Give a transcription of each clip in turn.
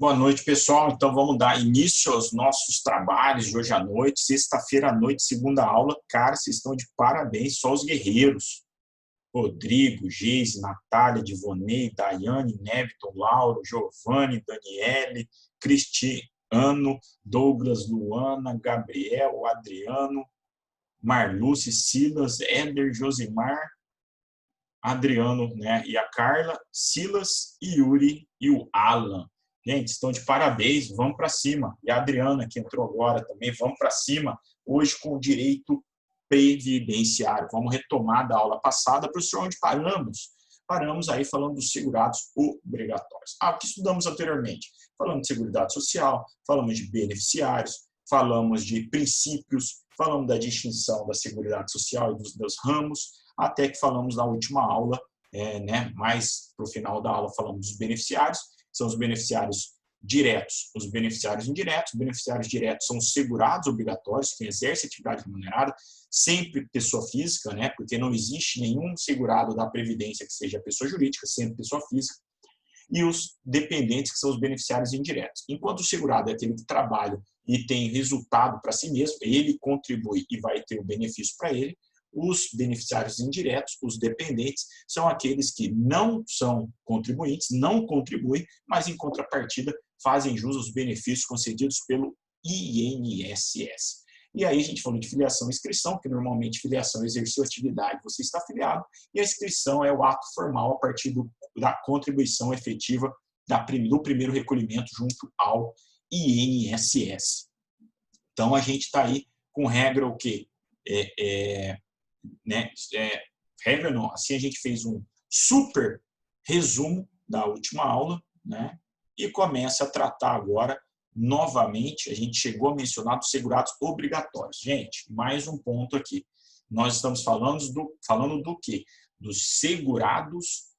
Boa noite, pessoal. Então, vamos dar início aos nossos trabalhos de hoje à noite. Sexta-feira à noite, segunda aula. Cara, vocês estão de parabéns, só os guerreiros. Rodrigo, Geise, Natália, Divonei, Daiane, Neviton, Lauro, Giovanni, Daniele, Cristiano, Douglas, Luana, Gabriel, Adriano, Marluce, Silas, Éder, Josimar, Adriano, né? E a Carla, Silas, Yuri e o Alan. Gente, estão de parabéns, vamos para cima. E a Adriana, que entrou agora também, vamos para cima. Hoje com o direito previdenciário. Vamos retomar da aula passada. Professor, onde paramos? Paramos aí falando dos segurados obrigatórios. O que estudamos anteriormente? Falamos de Seguridade Social, falamos de beneficiários, falamos de princípios, falamos da distinção da Seguridade Social e dos ramos, até que falamos na última aula, mais para o final da aula, falamos dos beneficiários. São os beneficiários diretos, os beneficiários indiretos. Os beneficiários diretos são os segurados obrigatórios, que exercem atividade remunerada, sempre pessoa física, né? Porque não existe nenhum segurado da Previdência que seja pessoa jurídica, sempre pessoa física. E os dependentes, que são os beneficiários indiretos. Enquanto o segurado é aquele que trabalha e tem resultado para si mesmo, ele contribui e vai ter o benefício para ele. Os beneficiários indiretos, os dependentes, são aqueles que não são contribuintes, não contribuem, mas em contrapartida fazem jus aos benefícios concedidos pelo INSS. E aí a gente falou de filiação e inscrição, que normalmente filiação exerceu atividade, você está afiliado, e a inscrição é o ato formal a partir da contribuição efetiva do primeiro recolhimento junto ao INSS. Então a gente está aí com regra o quê? Regra não, assim a gente fez um super resumo da última aula, né? E começa a tratar agora novamente, a gente chegou a mencionar dos segurados obrigatórios. Gente, mais um ponto aqui. Nós estamos falando do quê? Dos segurados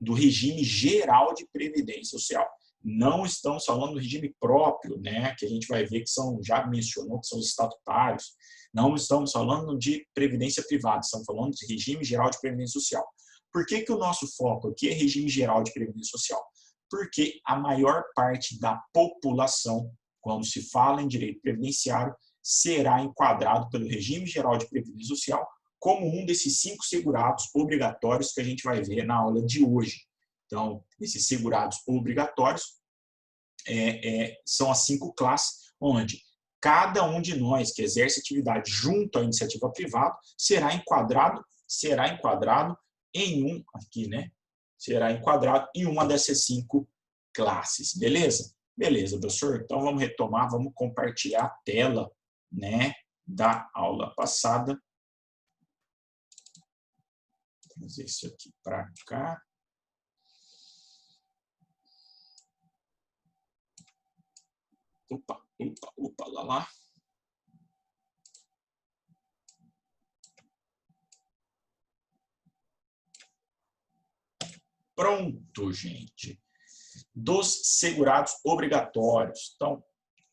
do regime geral de previdência social. Não estamos falando do regime próprio, né? Que a gente vai ver que já mencionou que são os estatutários. Não estamos falando de previdência privada, estamos falando de regime geral de previdência social. Por que o nosso foco aqui é regime geral de previdência social? Porque a maior parte da população, quando se fala em direito previdenciário, será enquadrado pelo regime geral de previdência social como um desses 5 segurados obrigatórios que a gente vai ver na aula de hoje. Então, esses segurados obrigatórios são as 5 classes, onde cada um de nós que exerce atividade junto à iniciativa privada será enquadrado em será enquadrado em uma dessas 5 classes, beleza? Beleza, professor? Então vamos retomar, vamos compartilhar a tela, né, da aula passada. Vou trazer isso aqui para cá. Opa, lá. Pronto, gente. Dos segurados obrigatórios. Então,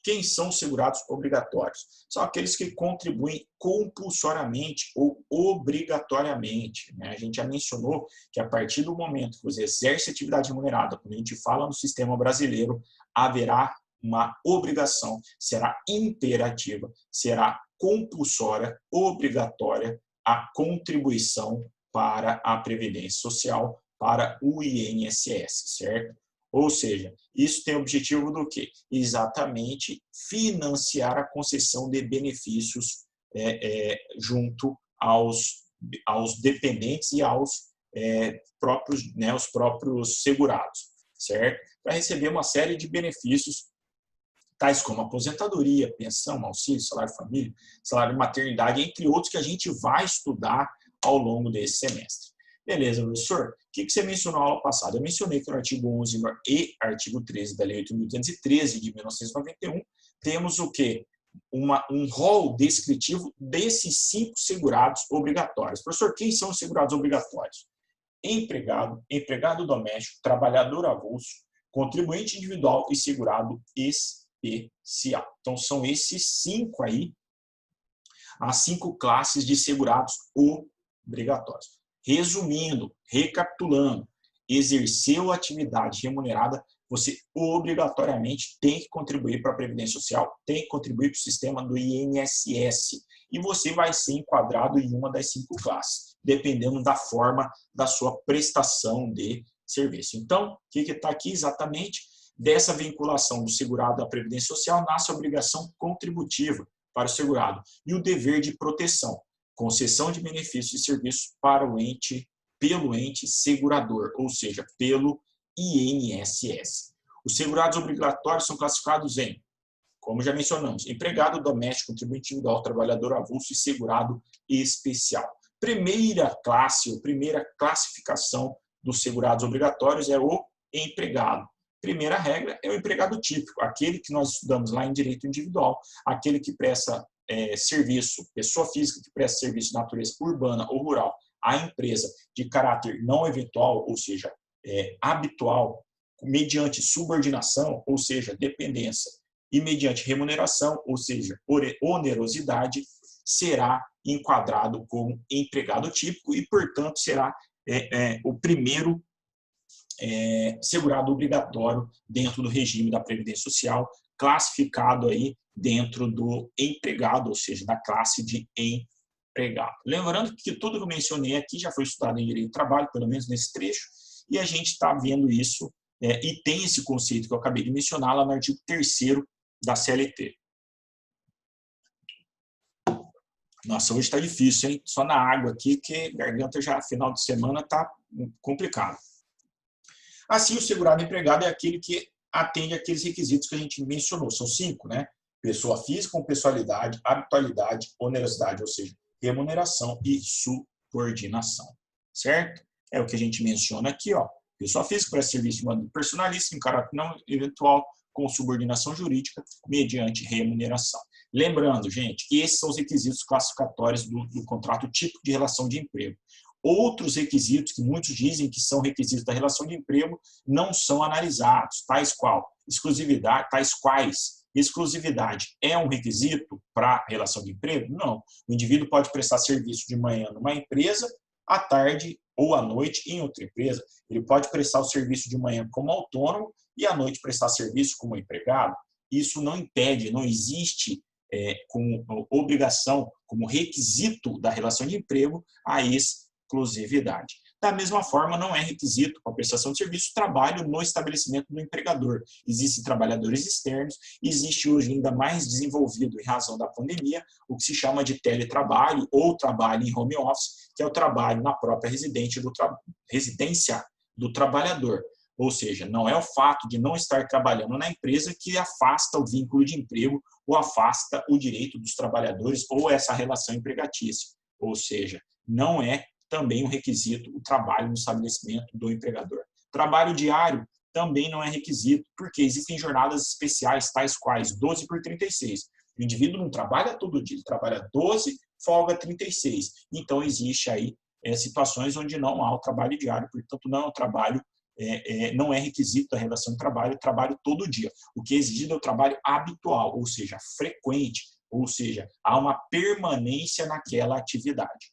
quem são os segurados obrigatórios? São aqueles que contribuem compulsoriamente ou obrigatoriamente, né? A gente já mencionou que a partir do momento que você exerce atividade remunerada, quando a gente fala no sistema brasileiro, haverá uma obrigação, será imperativa, será compulsória, obrigatória a contribuição para a Previdência Social, para o INSS, certo? Ou seja, isso tem o objetivo do quê? Exatamente financiar a concessão de benefícios junto aos dependentes e aos os próprios segurados, certo? Para receber uma série de benefícios tais como aposentadoria, pensão, auxílio, salário-família, salário-maternidade, entre outros que a gente vai estudar ao longo desse semestre. Beleza, professor? O que você mencionou na aula passada? Eu mencionei que no artigo 11 e artigo 13 da Lei 8.213 de 1991, temos o quê? Um rol descritivo desses 5 segurados obrigatórios. Professor, quem são os segurados obrigatórios? Empregado, empregado doméstico, trabalhador avulso, contribuinte individual e segurado especial. Então, são esses 5 aí, as 5 classes de segurados obrigatórios. Resumindo, recapitulando, exerceu atividade remunerada você obrigatoriamente tem que contribuir para a Previdência Social, tem que contribuir para o sistema do INSS. E você vai ser enquadrado em uma das 5 classes, dependendo da forma da sua prestação de serviço. Então, o que está aqui exatamente? Dessa vinculação do segurado à Previdência Social nasce a obrigação contributiva para o segurado e o dever de proteção, concessão de benefícios e serviços para o ente, pelo ente segurador, ou seja, pelo INSS. Os segurados obrigatórios são classificados em, como já mencionamos, empregado doméstico, contribuinte individual, trabalhador avulso e segurado especial. Primeira classe, ou primeira classificação dos segurados obrigatórios é o empregado. Primeira regra é o empregado típico, aquele que nós estudamos lá em direito individual, aquele que presta serviço, pessoa física que presta serviço de natureza urbana ou rural à empresa de caráter não eventual, ou seja, habitual, mediante subordinação, ou seja, dependência, e mediante remuneração, ou seja, onerosidade, será enquadrado como empregado típico e, portanto, será o primeiro segurado obrigatório dentro do regime da Previdência Social, classificado aí dentro do empregado, ou seja, da classe de empregado. Lembrando que tudo que eu mencionei aqui já foi estudado em Direito do Trabalho, pelo menos nesse trecho, e a gente está vendo isso e tem esse conceito que eu acabei de mencionar lá no artigo 3º da CLT. Nossa, hoje está difícil, hein? Só na água aqui, que a garganta já, final de semana, está complicado. Assim, o segurado empregado é aquele que atende aqueles requisitos que a gente mencionou. São 5, né? Pessoa física com pessoalidade, habitualidade, onerosidade, ou seja, remuneração e subordinação. Certo? É o que a gente menciona aqui, ó. Pessoa física presta serviço de modo personalíssimo, em caráter não eventual, com subordinação jurídica, mediante remuneração. Lembrando, gente, que esses são os requisitos classificatórios do contrato típico de relação de emprego. Outros requisitos, que muitos dizem que são requisitos da relação de emprego, não são analisados, tais quais exclusividade é um requisito para a relação de emprego? Não. O indivíduo pode prestar serviço de manhã numa empresa, à tarde ou à noite em outra empresa. Ele pode prestar o serviço de manhã como autônomo e à noite prestar serviço como empregado. Isso não impede, não existe como obrigação, como requisito da relação de emprego, a exclusividade. Da mesma forma, não é requisito para a prestação de serviço trabalho no estabelecimento do empregador. Existem trabalhadores externos, existe hoje ainda mais desenvolvido em razão da pandemia, o que se chama de teletrabalho ou trabalho em home office, que é o trabalho na própria residência do trabalhador. Ou seja, não é o fato de não estar trabalhando na empresa que afasta o vínculo de emprego ou afasta o direito dos trabalhadores ou essa relação empregatícia. Ou seja, não é também um requisito o trabalho no estabelecimento do empregador. Trabalho diário também não é requisito, porque existem jornadas especiais, tais quais 12 por 36. O indivíduo não trabalha todo dia, ele trabalha 12, folga 36. Então, existe aí situações onde não há o trabalho diário, portanto, não é um trabalho, não é requisito da relação de trabalho todo dia. O que é exigido é o trabalho habitual, ou seja, frequente, ou seja, há uma permanência naquela atividade.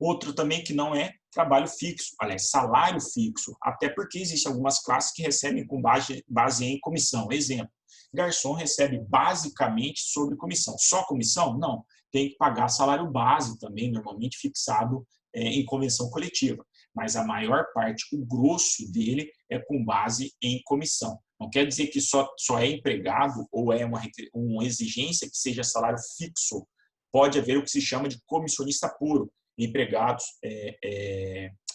Outro também que não é trabalho fixo, aliás, salário fixo, até porque existem algumas classes que recebem com base em comissão. Exemplo, garçom recebe basicamente sobre comissão. Só comissão? Não. Tem que pagar salário base também, normalmente fixado em convenção coletiva. Mas a maior parte, o grosso dele é com base em comissão. Não quer dizer que só é empregado ou é uma exigência que seja salário fixo. Pode haver o que se chama de comissionista puro, empregados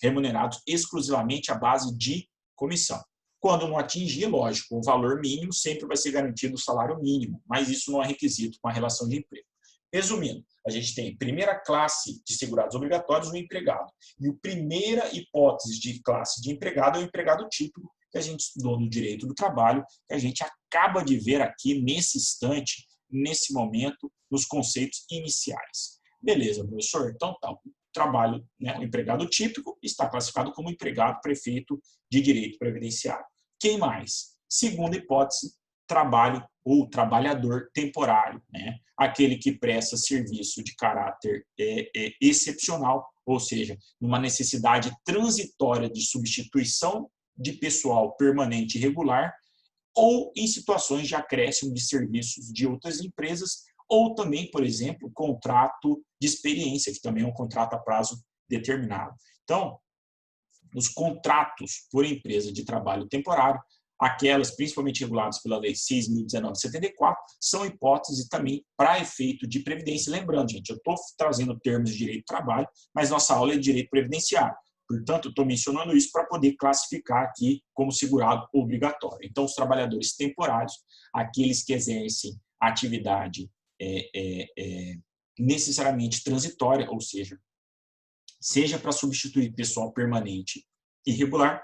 remunerados exclusivamente à base de comissão. Quando não atingir, lógico, o valor mínimo sempre vai ser garantido o salário mínimo, mas isso não é requisito para a relação de emprego. Resumindo, a gente tem primeira classe de segurados obrigatórios, o empregado. E a primeira hipótese de classe de empregado é o empregado típico, que a gente estudou no direito do trabalho, que a gente acaba de ver aqui nesse instante, nesse momento, nos conceitos iniciais. Beleza, professor? Então, tá. O trabalho, né, o empregado típico está classificado como empregado prefeito de direito previdenciário. Quem mais? Segunda hipótese, trabalho ou trabalhador temporário, né? Aquele que presta serviço de caráter excepcional, ou seja, numa necessidade transitória de substituição de pessoal permanente e regular, ou em situações de acréscimo de serviços de outras empresas, ou também, por exemplo, contrato de experiência, que também é um contrato a prazo determinado. Então, os contratos por empresa de trabalho temporário, aquelas principalmente reguladas pela Lei 6.019/74, são hipóteses também para efeito de previdência. Lembrando, gente, eu estou trazendo termos de direito do trabalho, mas nossa aula é de direito previdenciário. Portanto, estou mencionando isso para poder classificar aqui como segurado obrigatório. Então, os trabalhadores temporários, aqueles que exercem atividade necessariamente transitória, ou seja para substituir pessoal permanente irregular,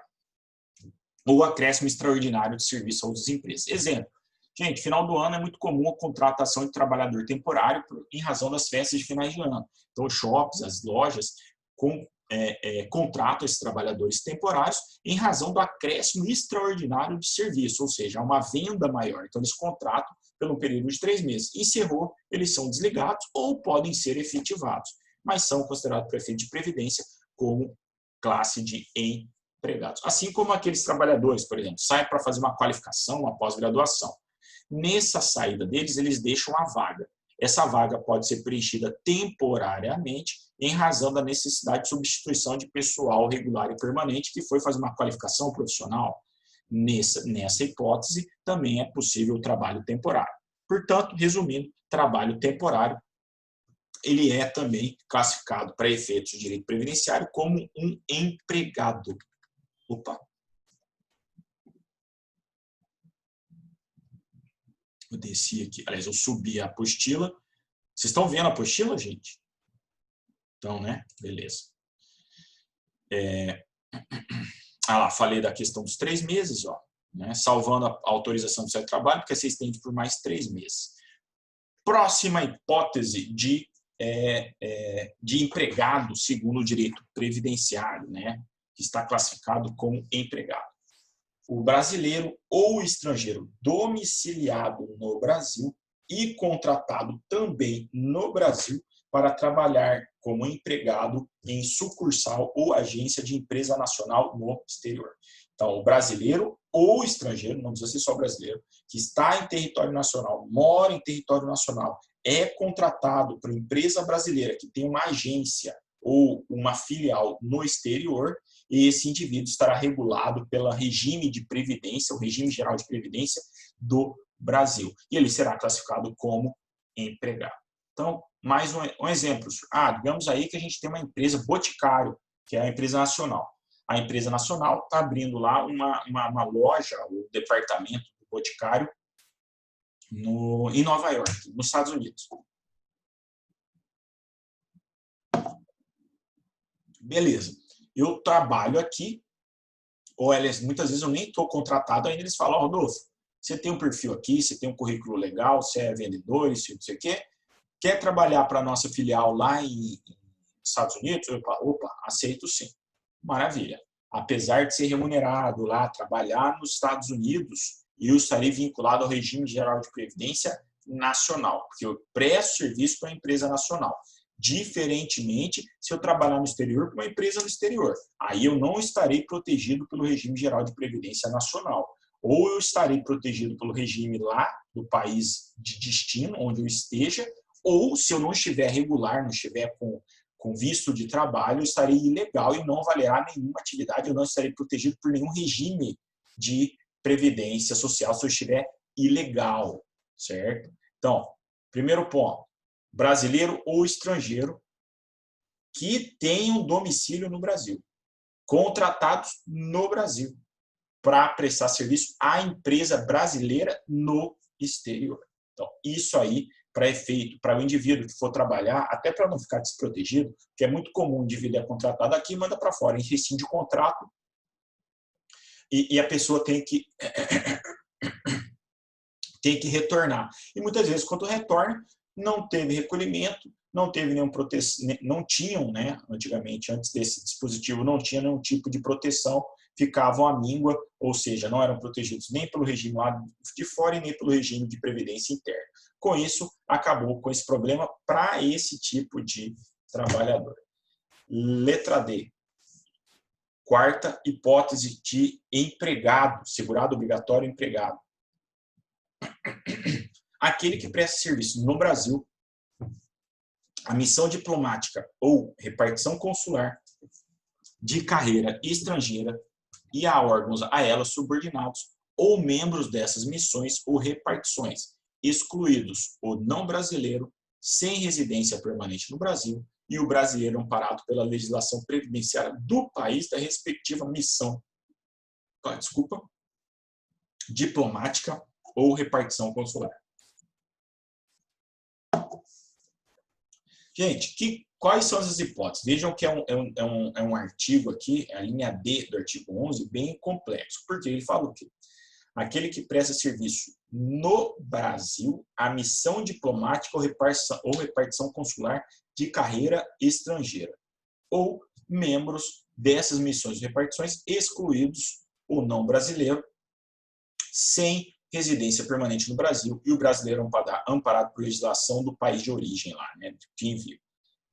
ou acréscimo extraordinário de serviço a outras empresas. Exemplo, gente, final do ano é muito comum a contratação de trabalhador temporário em razão das festas de finais de ano. Então, os shoppings, as lojas, contratam esses trabalhadores temporários em razão do acréscimo extraordinário de serviço, ou seja, uma venda maior. Então, eles contratam pelo período de 3 meses. Encerrou, eles são desligados ou podem ser efetivados, mas são considerados por efeito de previdência como classe de empregados. Assim como aqueles trabalhadores, por exemplo, saem para fazer uma qualificação, uma pós-graduação. Nessa saída deles, eles deixam a vaga. Essa vaga pode ser preenchida temporariamente em razão da necessidade de substituição de pessoal regular e permanente que foi fazer uma qualificação profissional. Nessa hipótese, também é possível o trabalho temporário. Portanto, resumindo, trabalho temporário ele é também classificado para efeitos de direito previdenciário como um empregado. Opa! Eu desci aqui, aliás, eu subi a apostila. Vocês estão vendo a apostila, gente? Então, né? Beleza. Lá, falei da questão dos 3 meses, ó, né? Salvando a autorização do seu trabalho, porque você estende por mais 3 meses. Próxima hipótese de empregado segundo o direito previdenciário, né? Que está classificado como empregado. O brasileiro ou o estrangeiro domiciliado no Brasil e contratado também no Brasil para trabalhar como empregado em sucursal ou agência de empresa nacional no exterior. Então, o brasileiro ou o estrangeiro, não precisa ser só brasileiro, que está em território nacional, mora em território nacional, é contratado por empresa brasileira que tem uma agência ou uma filial no exterior, e esse indivíduo estará regulado pelo regime de previdência, o regime geral de previdência do Brasil. E ele será classificado como empregado. Então, mais um exemplo. Digamos aí que a gente tem uma empresa Boticário, que é a empresa nacional. A empresa nacional está abrindo lá uma loja, o departamento do Boticário, em Nova York, nos Estados Unidos. Beleza. Eu trabalho aqui, ou muitas vezes eu nem estou contratado ainda, eles falam, Rodolfo, você tem um perfil aqui, você tem um currículo legal, você é vendedor, isso não sei o quê, quer trabalhar para a nossa filial lá nos Estados Unidos? Opa, aceito sim. Maravilha. Apesar de ser remunerado lá, trabalhar nos Estados Unidos, eu estarei vinculado ao regime geral de previdência nacional, porque eu presto serviço para a empresa nacional. Diferentemente, se eu trabalhar no exterior para uma empresa no exterior, aí eu não estarei protegido pelo regime geral de previdência nacional. Ou eu estarei protegido pelo regime lá do país de destino, onde eu esteja, ou se eu não estiver regular, não estiver com visto de trabalho, eu estarei ilegal e não valerá nenhuma atividade, eu não estarei protegido por nenhum regime de previdência social se eu estiver ilegal, certo? Então, primeiro ponto, brasileiro ou estrangeiro que tenham domicílio no Brasil, contratados no Brasil, para prestar serviço à empresa brasileira no exterior. Então, isso aí, para efeito, para o indivíduo que for trabalhar, até para não ficar desprotegido, que é muito comum o indivíduo é contratado aqui e manda para fora, rescinde o contrato e a pessoa tem que retornar. E muitas vezes, quando retorna, não teve recolhimento, não teve nenhum proteção, não tinham, né, antigamente, antes desse dispositivo, não tinha nenhum tipo de proteção, ficavam à míngua, ou seja, não eram protegidos nem pelo regime lá de fora e nem pelo regime de previdência interna. Com isso, acabou com esse problema para esse tipo de trabalhador. Letra D. Quarta hipótese de empregado, segurado obrigatório empregado. Aquele que presta serviço no Brasil, a missão diplomática ou repartição consular de carreira estrangeira e a órgãos a elas subordinados ou membros dessas missões ou repartições, excluídos o não brasileiro sem residência permanente no Brasil e o brasileiro amparado pela legislação previdenciária do país da respectiva missão, diplomática ou repartição consular. Gente, quais são as hipóteses? Vejam que é um artigo aqui, a linha D do artigo 11, bem complexo, porque ele fala o quê? Aquele que presta serviço no Brasil, a missão diplomática ou repartição consular de carreira estrangeira, ou membros dessas missões e repartições, excluídos o não brasileiro, sem residência permanente no Brasil e o brasileiro amparado por legislação do país de origem lá, né, de envio. O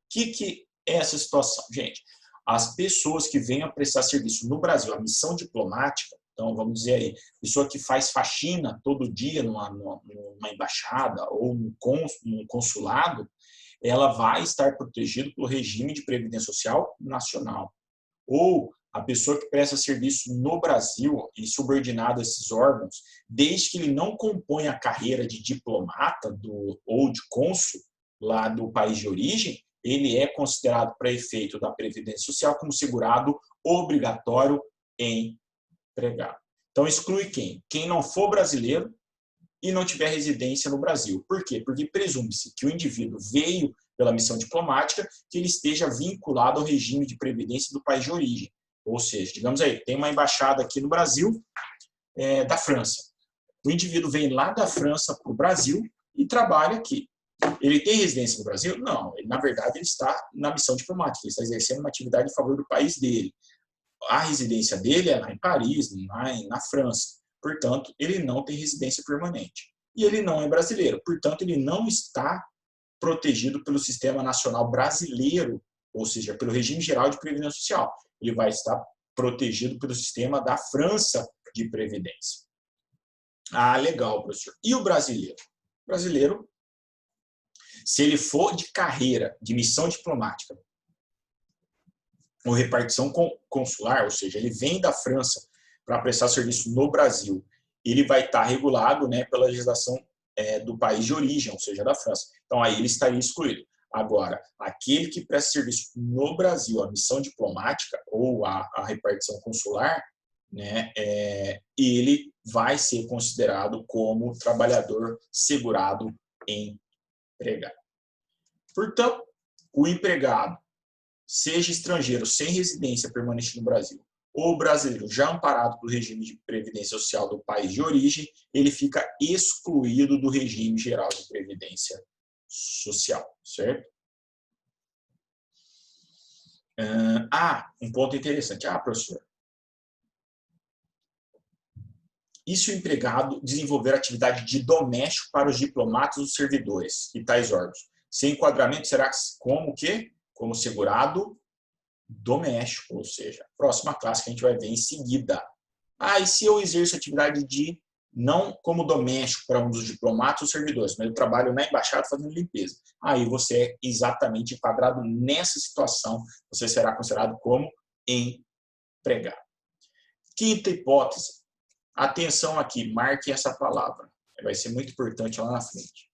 que é essa situação? Gente, as pessoas que venham prestar serviço no Brasil, a missão diplomática, então vamos dizer aí, pessoa que faz faxina todo dia numa embaixada ou num consulado, ela vai estar protegida pelo regime de previdência social nacional. Ou a pessoa que presta serviço no Brasil e subordinado a esses órgãos, desde que ele não compõe a carreira de diplomata ou de cônsul lá do país de origem, ele é considerado, para efeito da Previdência Social, como segurado obrigatório empregado. Então, exclui quem? Quem não for brasileiro e não tiver residência no Brasil. Por quê? Porque presume-se que o indivíduo veio pela missão diplomática, que ele esteja vinculado ao regime de previdência do país de origem. Ou seja, digamos aí, tem uma embaixada aqui no Brasil, da França. O indivíduo vem lá da França para o Brasil e trabalha aqui. Ele tem residência no Brasil? Não. Ele, na verdade, ele está na missão diplomática, ele está exercendo uma atividade em favor do país dele. A residência dele é lá em Paris, na França. Portanto, ele não tem residência permanente. E ele não é brasileiro. Portanto, ele não está protegido pelo Sistema Nacional Brasileiro, ou seja, pelo regime geral de previdência social. Ele vai estar protegido pelo sistema da França de previdência. Ah, legal, professor. E o brasileiro? O brasileiro, se ele for de carreira, de missão diplomática, ou repartição consular, ou seja, ele vem da França para prestar serviço no Brasil, ele vai estar regulado, né, pela legislação do país de origem, ou seja, da França. Então, aí ele estaria excluído. Agora, aquele que presta serviço no Brasil, a missão diplomática ou a repartição consular, né, ele vai ser considerado como trabalhador segurado empregado. Portanto, o empregado, seja estrangeiro sem residência permanente no Brasil, ou brasileiro já amparado pelo regime de previdência social do país de origem, ele fica excluído do regime geral de previdência social, certo? Um ponto interessante. Professor, e se o empregado desenvolver atividade de doméstico para os diplomatas ou servidores e tais órgãos? Sem enquadramento, será como o quê? Como segurado doméstico, ou seja, próxima classe que a gente vai ver em seguida. E se eu exerço atividade de não como doméstico para um dos diplomatas ou servidores, mas eu trabalho na embaixada fazendo limpeza. Aí você é exatamente enquadrado nessa situação, você será considerado como empregado. Quinta hipótese. Atenção aqui, marque essa palavra. Vai ser muito importante lá na frente.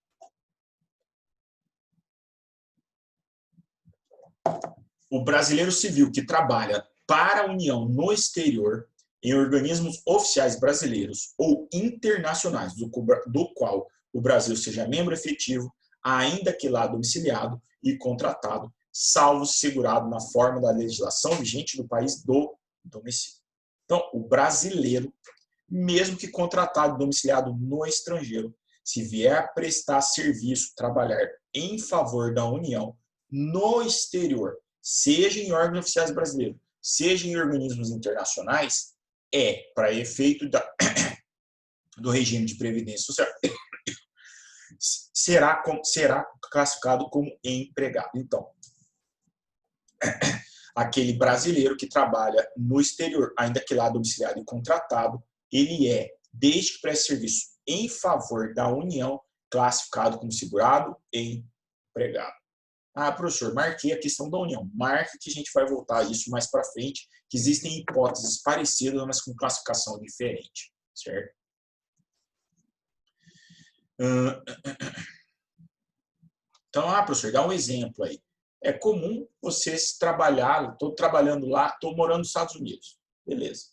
O brasileiro civil que trabalha para a União no exterior, em organismos oficiais brasileiros ou internacionais, do qual o Brasil seja membro efetivo, ainda que lá domiciliado e contratado, salvo segurado na forma da legislação vigente do país do domicílio. Então, o brasileiro, mesmo que contratado e domiciliado no estrangeiro, se vier a prestar serviço, trabalhar em favor da União no exterior, seja em órgãos oficiais brasileiros, seja em organismos internacionais, para efeito do regime de previdência social, será classificado como empregado. Então, aquele brasileiro que trabalha no exterior, ainda que lá domiciliado e contratado, ele é, desde que preste serviço em favor da União, classificado como segurado e empregado. Ah, professor, marquei a questão da União. Marque que a gente vai voltar a isso mais para frente, que existem hipóteses parecidas, mas com classificação diferente, certo? Então, professor, dá um exemplo aí. É comum você trabalhar, estou trabalhando lá, estou morando nos Estados Unidos. Beleza.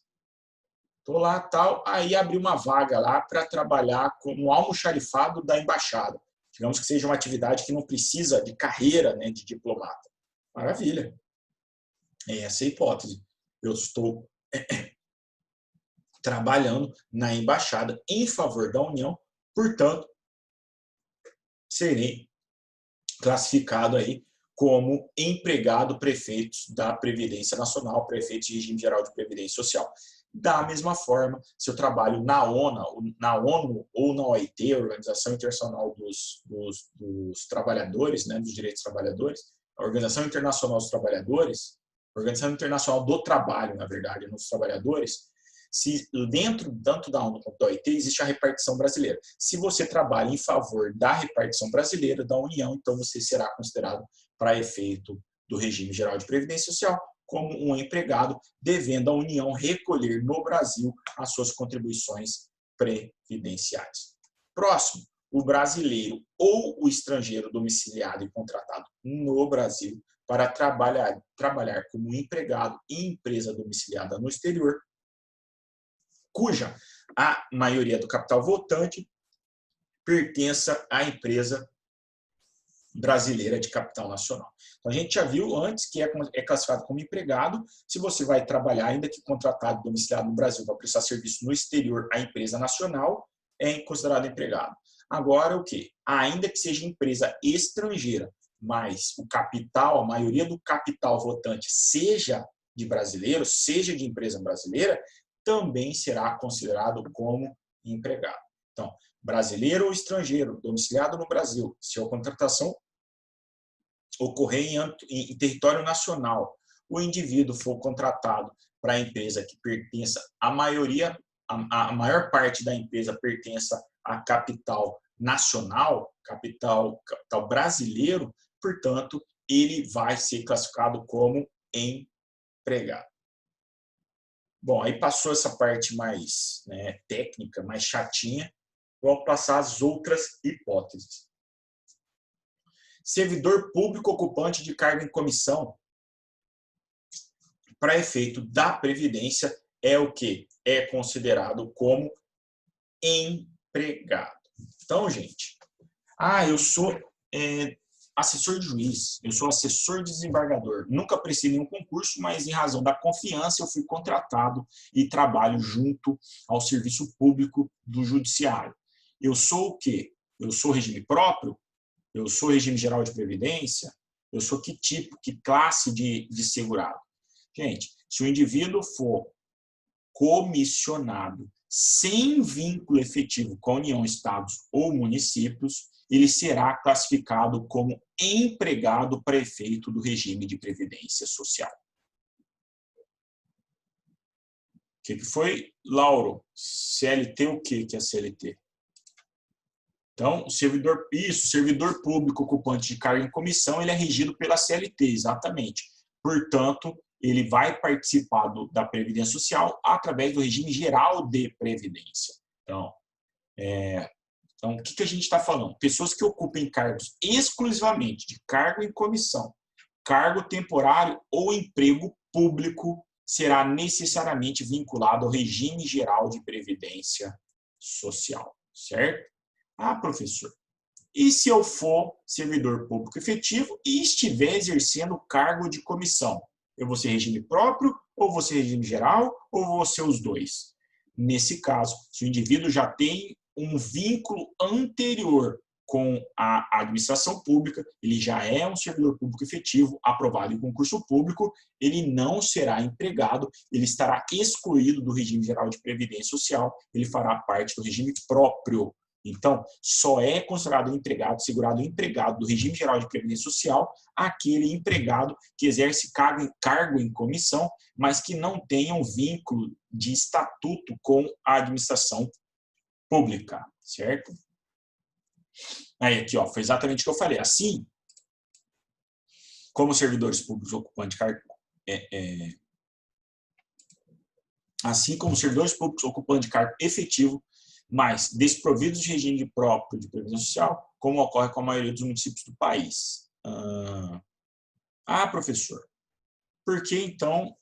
Estou lá, tal, aí abri uma vaga lá para trabalhar como almoxarifado da embaixada. Digamos que seja uma atividade que não precisa de carreira, né, de diplomata. Maravilha. É essa a hipótese. Eu estou trabalhando na embaixada em favor da União, portanto, serei classificado aí como empregado prefeito da Previdência Nacional, prefeito de Regime Geral de Previdência Social. Da mesma forma, se eu trabalho na ONU ou na OIT, Organização Internacional dos Trabalhadores, né, dos Direitos dos Trabalhadores, a Organização Internacional dos Trabalhadores, Organização Internacional do Trabalho, na verdade, dos trabalhadores, se dentro tanto da ONU quanto da OIT existe a repartição brasileira. Se você trabalha em favor da repartição brasileira da União, então você será considerado para efeito do regime geral de previdência social como um empregado, devendo à União recolher no Brasil as suas contribuições previdenciárias. Próximo, o brasileiro ou o estrangeiro domiciliado e contratado no Brasil para trabalhar como empregado em empresa domiciliada no exterior, cuja a maioria do capital votante pertença à empresa brasileira de capital nacional. Então, a gente já viu antes que é classificado como empregado se você vai trabalhar, ainda que contratado, domiciliado no Brasil, para prestar serviço no exterior à empresa nacional, é considerado empregado. Agora, o quê? Ainda que seja empresa estrangeira, mas o capital, a maioria do capital votante seja de brasileiro, seja de empresa brasileira, também será considerado como empregado. Então, brasileiro ou estrangeiro, domiciliado no Brasil, se a contratação ocorrer em território nacional, o indivíduo for contratado para a empresa que pertença, a maior parte da empresa pertença à capital nacional, capital brasileiro, portanto, ele vai ser classificado como empregado. Bom, aí passou essa parte mais, né, técnica, mais chatinha. Vamos passar as outras hipóteses. Servidor público ocupante de cargo em comissão, para efeito da Previdência, é o que? É considerado como empregado. Então, gente, eu sou assessor de juiz, eu sou assessor de desembargador. Nunca prestei nenhum concurso, mas em razão da confiança eu fui contratado e trabalho junto ao serviço público do judiciário. Eu sou o quê? Eu sou regime próprio? Eu sou regime geral de previdência? Eu sou que tipo, que classe de segurado? Gente, se o indivíduo for comissionado sem vínculo efetivo com a União, estados ou municípios, ele será classificado como empregado para efeito do regime de previdência social. O que foi, Lauro? CLT, o que é CLT? Então, servidor público ocupante de cargo em comissão, ele é regido pela CLT, exatamente. Portanto, ele vai participar da Previdência Social através do regime geral de previdência. Então, o que a gente está falando? Pessoas que ocupem cargos exclusivamente de cargo em comissão, cargo temporário ou emprego público será necessariamente vinculado ao regime geral de previdência social, certo? Professor, e se eu for servidor público efetivo e estiver exercendo cargo de comissão? Eu vou ser regime próprio, ou vou ser regime geral, ou vou ser os dois? Nesse caso, se o indivíduo já tem um vínculo anterior com a administração pública, ele já é um servidor público efetivo, aprovado em concurso público, ele não será empregado, ele estará excluído do regime geral de previdência social, ele fará parte do regime próprio. Então, só é considerado empregado, segurado empregado do regime geral de previdência social aquele empregado que exerce cargo em comissão, mas que não tenha um vínculo de estatuto com a administração pública, certo? Aí aqui, ó, foi exatamente o que eu falei. Assim, como servidores públicos ocupantes de cargo, assim como servidores públicos ocupantes de cargo efetivo, mas desprovidos de regime próprio de previdência social, como ocorre com a maioria dos municípios do país. Professor, por que então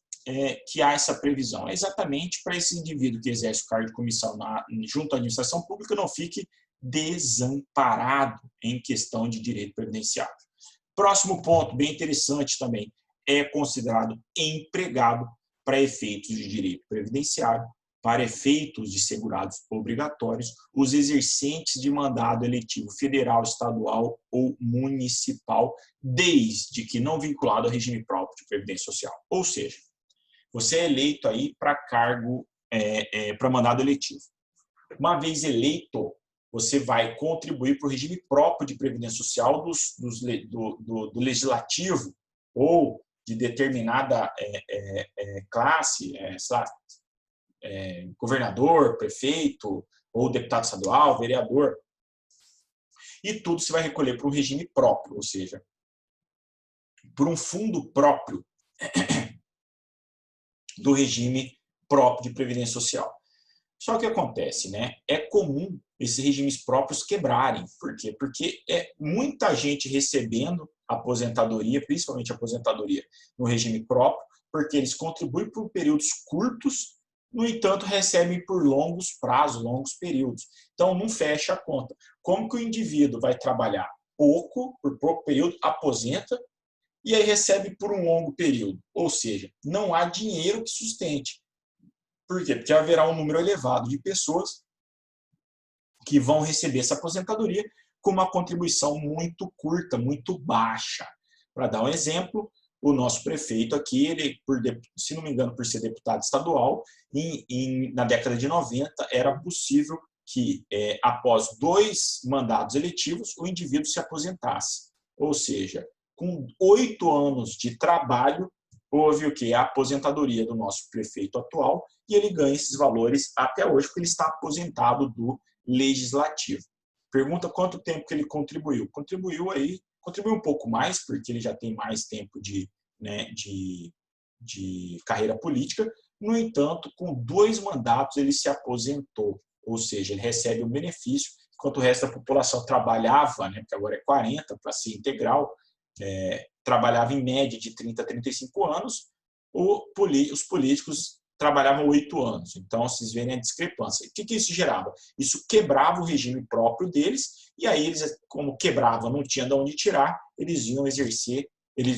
que há essa previsão? É exatamente para esse indivíduo que exerce o cargo de comissão junto à administração pública não fique desamparado em questão de direito previdenciário. Próximo ponto, bem interessante também, é considerado empregado para efeitos de direito previdenciário, para efeitos de segurados obrigatórios, os exercentes de mandado eletivo federal, estadual ou municipal, desde que não vinculado ao regime próprio de previdência social. Ou seja, você é eleito aí para cargo, para mandado eletivo. Uma vez eleito, você vai contribuir para o regime próprio de previdência social do legislativo ou de determinada classe, governador, prefeito, ou deputado estadual, vereador. E tudo se vai recolher para um regime próprio, ou seja, por um fundo próprio do regime próprio de previdência social. Só que acontece, né? É comum esses regimes próprios quebrarem. Por quê? Porque muita gente recebendo aposentadoria, principalmente aposentadoria no regime próprio, porque eles contribuem por períodos curtos, no entanto, recebem por longos prazos, longos períodos. Então, não fecha a conta. Como que o indivíduo vai trabalhar pouco, por pouco período, aposenta, e aí recebe por um longo período? Ou seja, não há dinheiro que sustente. Por quê? Porque haverá um número elevado de pessoas que vão receber essa aposentadoria com uma contribuição muito curta, muito baixa. Para dar um exemplo, o nosso prefeito aqui, ele, se não me engano, por ser deputado estadual, na década de 90, era possível que, após 2 mandatos eletivos, o indivíduo se aposentasse. Ou seja, com 8 anos de trabalho, houve o quê? A aposentadoria do nosso prefeito atual, e ele ganha esses valores até hoje, porque ele está aposentado do legislativo. Pergunta quanto tempo que ele contribuiu. Contribuiu um pouco mais, porque ele já tem mais tempo de carreira política. No entanto, com 2 mandatos ele se aposentou, ou seja, ele recebe um benefício, enquanto o resto da população trabalhava, que agora é 40 para ser integral, trabalhava em média de 30 a 35 anos, os políticos trabalhavam 8 anos. Então, vocês verem a discrepância. O que isso gerava? Isso quebrava o regime próprio deles, e aí eles, como quebrava, não tinha de onde tirar, eles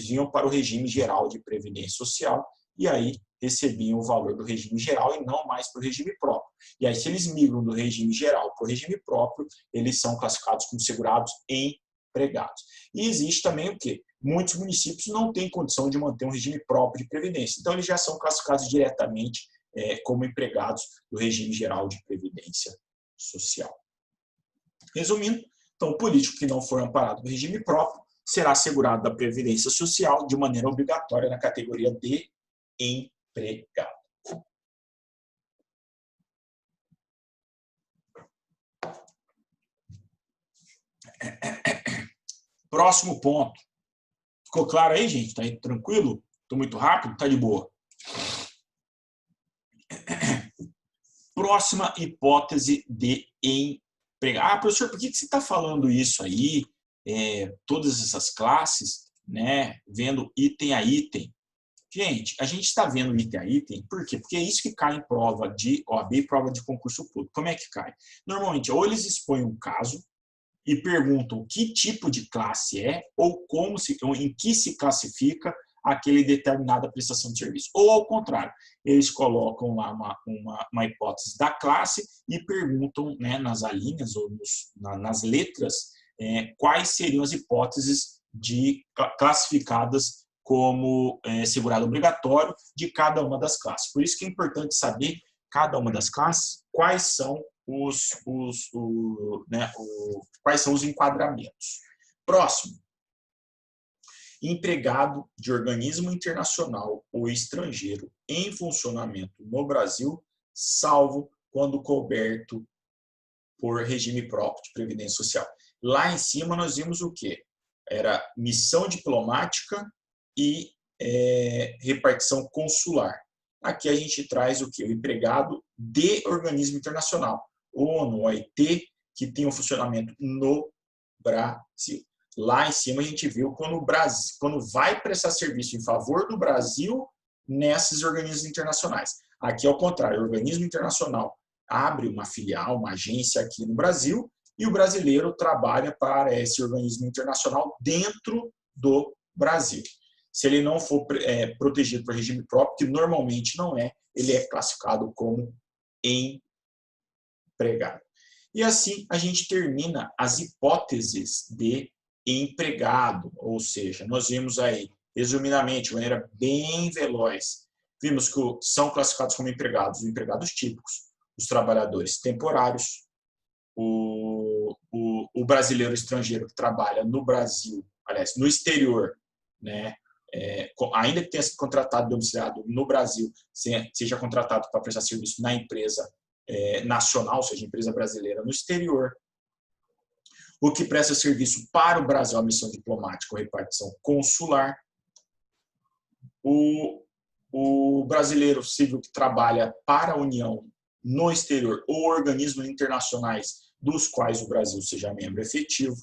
vinham para o regime geral de previdência social, e aí recebiam o valor do regime geral e não mais para o regime próprio. E aí, se eles migram do regime geral para o regime próprio, eles são classificados como segurados empregados. E existe também o quê? Muitos municípios não têm condição de manter um regime próprio de previdência. Então, eles já são classificados diretamente como empregados do regime geral de previdência social. Resumindo, então, o político que não for amparado no regime próprio será assegurado da previdência social de maneira obrigatória na categoria de empregado. Próximo ponto. Ficou claro aí, gente? Tá aí tranquilo? Estou muito rápido? Tá de boa. Próxima hipótese de empregado. Professor, por que você está falando isso aí? Todas essas classes, vendo item a item. Gente, a gente está vendo item a item, por quê? Porque é isso que cai em prova de OAB e prova de concurso público. Como é que cai? Normalmente, ou eles expõem um caso e perguntam que tipo de classe ou em que se classifica aquele determinada prestação de serviço. Ou, ao contrário, eles colocam lá uma hipótese da classe e perguntam, nas alíneas ou nas letras quais seriam as hipóteses classificadas como segurado obrigatório de cada uma das classes. Por isso que é importante saber, cada uma das classes, quais são quais são os enquadramentos. Próximo. Empregado de organismo internacional ou estrangeiro em funcionamento no Brasil, salvo quando coberto por regime próprio de previdência social. Lá em cima nós vimos o quê? Era missão diplomática e repartição consular. Aqui a gente traz o quê? O empregado de organismo internacional, ONU, OIT, que tem um funcionamento no Brasil. Lá em cima a gente viu quando vai prestar serviço em favor do Brasil nesses organismos internacionais. Aqui, ao contrário, o organismo internacional abre uma filial, uma agência aqui no Brasil, e o brasileiro trabalha para esse organismo internacional dentro do Brasil. Se ele não for protegido por regime próprio, que normalmente não é, ele é classificado como empregado. E assim a gente termina as hipóteses de empregado, ou seja, nós vimos aí, resumidamente, de maneira bem veloz, vimos que são classificados como empregados os empregados típicos, os trabalhadores temporários, o brasileiro estrangeiro que trabalha no Brasil, aliás, no exterior, né? Ainda que tenha sido contratado domiciliado no Brasil, seja contratado para prestar serviço na empresa nacional, ou seja, empresa brasileira no exterior. O que presta serviço para o Brasil, a missão diplomática ou repartição consular. O brasileiro civil que trabalha para a União no exterior ou organismos internacionais dos quais o Brasil seja membro efetivo.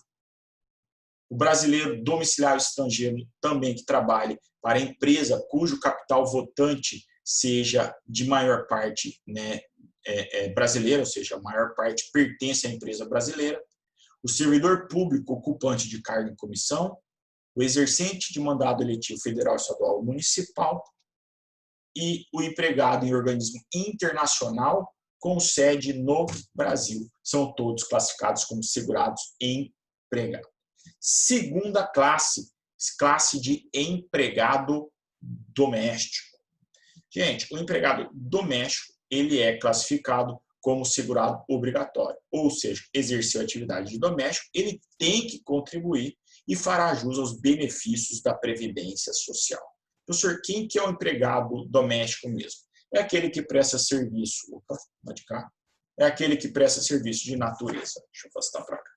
O brasileiro domiciliário estrangeiro também que trabalhe para a empresa cujo capital votante seja de maior parte brasileira, ou seja, a maior parte pertence à empresa brasileira. O servidor público ocupante de cargo em comissão, o exercente de mandado eletivo federal, estadual ou municipal e o empregado em organismo internacional com sede no Brasil. São todos classificados como segurados empregados. Segunda classe de empregado doméstico. Gente, o empregado doméstico, ele é classificado como segurado obrigatório, ou seja, exerceu a atividade de doméstico, ele tem que contribuir e fará jus aos benefícios da Previdência Social. Professor, quem que é o empregado doméstico mesmo? É aquele que presta serviço, é aquele que presta serviço de natureza, deixa eu afastar para cá,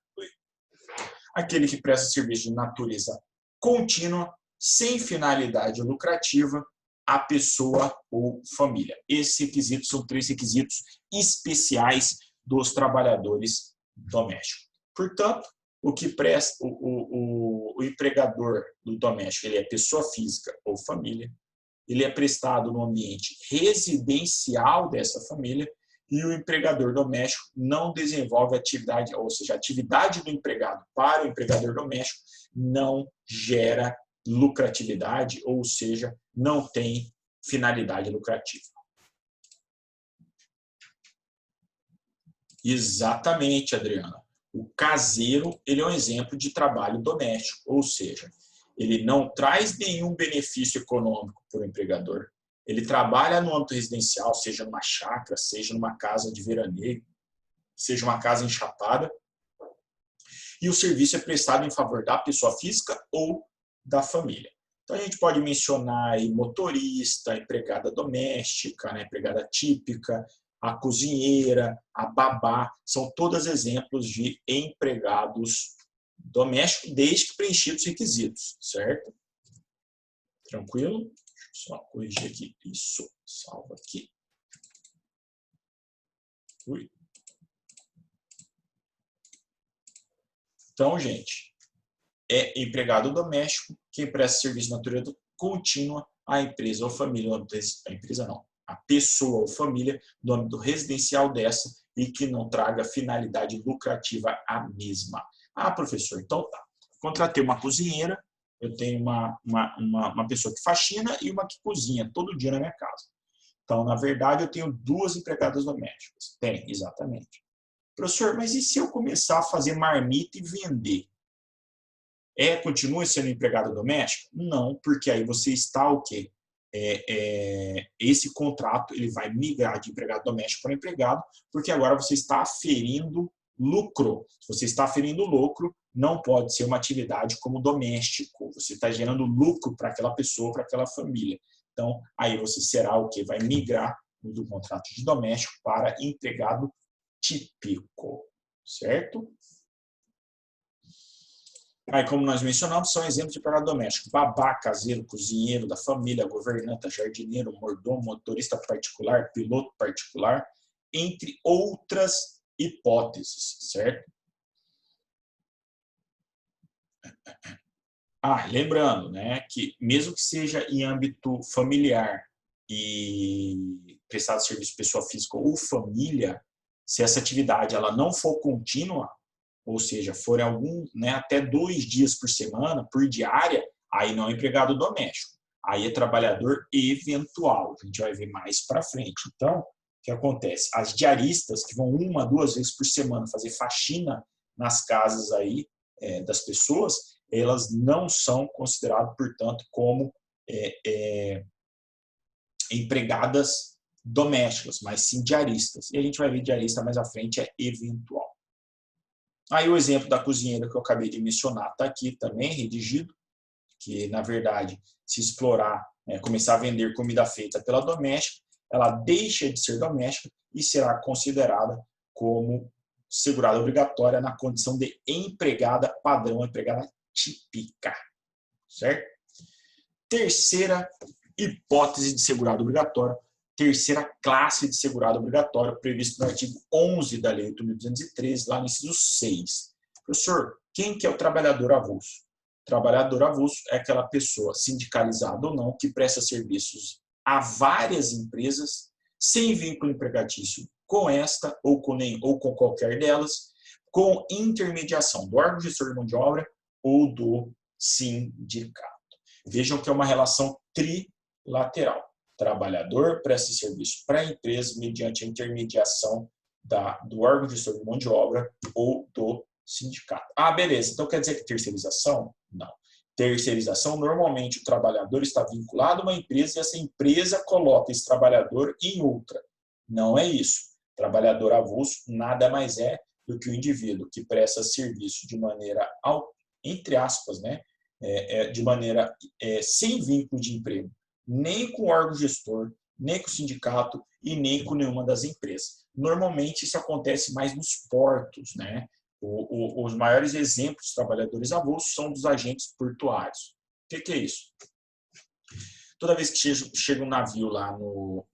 aquele que presta serviço de natureza contínua, sem finalidade lucrativa, a pessoa ou família. Esses requisitos são 3 requisitos especiais dos trabalhadores domésticos. Portanto, o que presta o empregador do doméstico, ele é pessoa física ou família, ele é prestado no ambiente residencial dessa família e o empregador doméstico não desenvolve atividade, ou seja, a atividade do empregado para o empregador doméstico não gera lucratividade, ou seja, não tem finalidade lucrativa. Exatamente, Adriana. O caseiro, ele é um exemplo de trabalho doméstico, ou seja, ele não traz nenhum benefício econômico para o empregador. Ele trabalha no âmbito residencial, seja numa chácara, seja numa casa de veraneio, seja uma casa enchapada, e o serviço é prestado em favor da pessoa física ou da família. Então, a gente pode mencionar aí motorista, empregada doméstica, empregada típica, a cozinheira, a babá, são todos exemplos de empregados domésticos, desde que preenchidos os requisitos, certo? Tranquilo? Deixa eu só corrigir aqui. Isso, salva aqui. Ui. Então, gente, é empregado doméstico quem presta serviço de natureza contínua à empresa ou família, a empresa não, a pessoa ou família no âmbito residencial dessa e que não traga finalidade lucrativa à mesma. Ah, professor, então tá. Contratei uma cozinheira, eu tenho uma pessoa que faxina e uma que cozinha todo dia na minha casa. Então, na verdade, eu tenho 2 empregadas domésticas. Tem, exatamente. Professor, mas e se eu começar a fazer marmita e vender? Continua sendo empregado doméstico? Não, porque aí você está o quê? esse contrato ele vai migrar de empregado doméstico para empregado, porque agora você está aferindo lucro. Se você está aferindo lucro, não pode ser uma atividade como doméstico. Você está gerando lucro para aquela pessoa, para aquela família. Então, aí você será o que? Vai migrar do contrato de doméstico para empregado típico, certo? Aí, como nós mencionamos, são exemplos de empregado doméstico: babá, caseiro, cozinheiro da família, governanta, jardineiro, mordomo, motorista particular, piloto particular, entre outras hipóteses, certo? Lembrando, né, que mesmo que seja em âmbito familiar e prestado serviço pessoa física ou família, se essa atividade ela não for contínua, ou seja, for até 2 dias por semana, por diária, aí não é empregado doméstico. Aí é trabalhador eventual. A gente vai ver mais para frente. Então, o que acontece? As diaristas que vão 1, 2 vezes por semana fazer faxina nas casas aí das pessoas, elas não são consideradas, portanto, como empregadas domésticas, mas sim diaristas. E a gente vai ver diarista mais à frente, é eventual. Aí o exemplo da cozinheira que eu acabei de mencionar está aqui também redigido, que na verdade, se explorar, começar a vender comida feita pela doméstica, ela deixa de ser doméstica e será considerada como segurada obrigatória na condição de empregada padrão, empregada típica, certo? Terceira hipótese de segurado obrigatório, terceira classe de segurado obrigatório, previsto no artigo 11 da Lei 8.213, lá no inciso 6. Professor, quem que é o trabalhador avulso? Trabalhador avulso é aquela pessoa, sindicalizada ou não, que presta serviços a várias empresas, sem vínculo empregatício com esta ou com qualquer delas, com intermediação do órgão gestor de mão de obra ou do sindicato. Vejam que é uma relação trilateral. Trabalhador presta serviço para a empresa mediante a intermediação do órgão gestor de mão de obra ou do sindicato. Beleza. Então quer dizer que terceirização? Não. Terceirização, normalmente o trabalhador está vinculado a uma empresa e essa empresa coloca esse trabalhador em outra. Não é isso. Trabalhador avulso nada mais é do que o indivíduo que presta serviço de maneira, entre aspas, né, de maneira sem vínculo de emprego, nem com o órgão gestor, nem com o sindicato e nem com nenhuma das empresas. Normalmente isso acontece mais nos portos, né? Os maiores exemplos de trabalhadores avulsos são dos agentes portuários. O que é isso? Toda vez que chega um navio lá no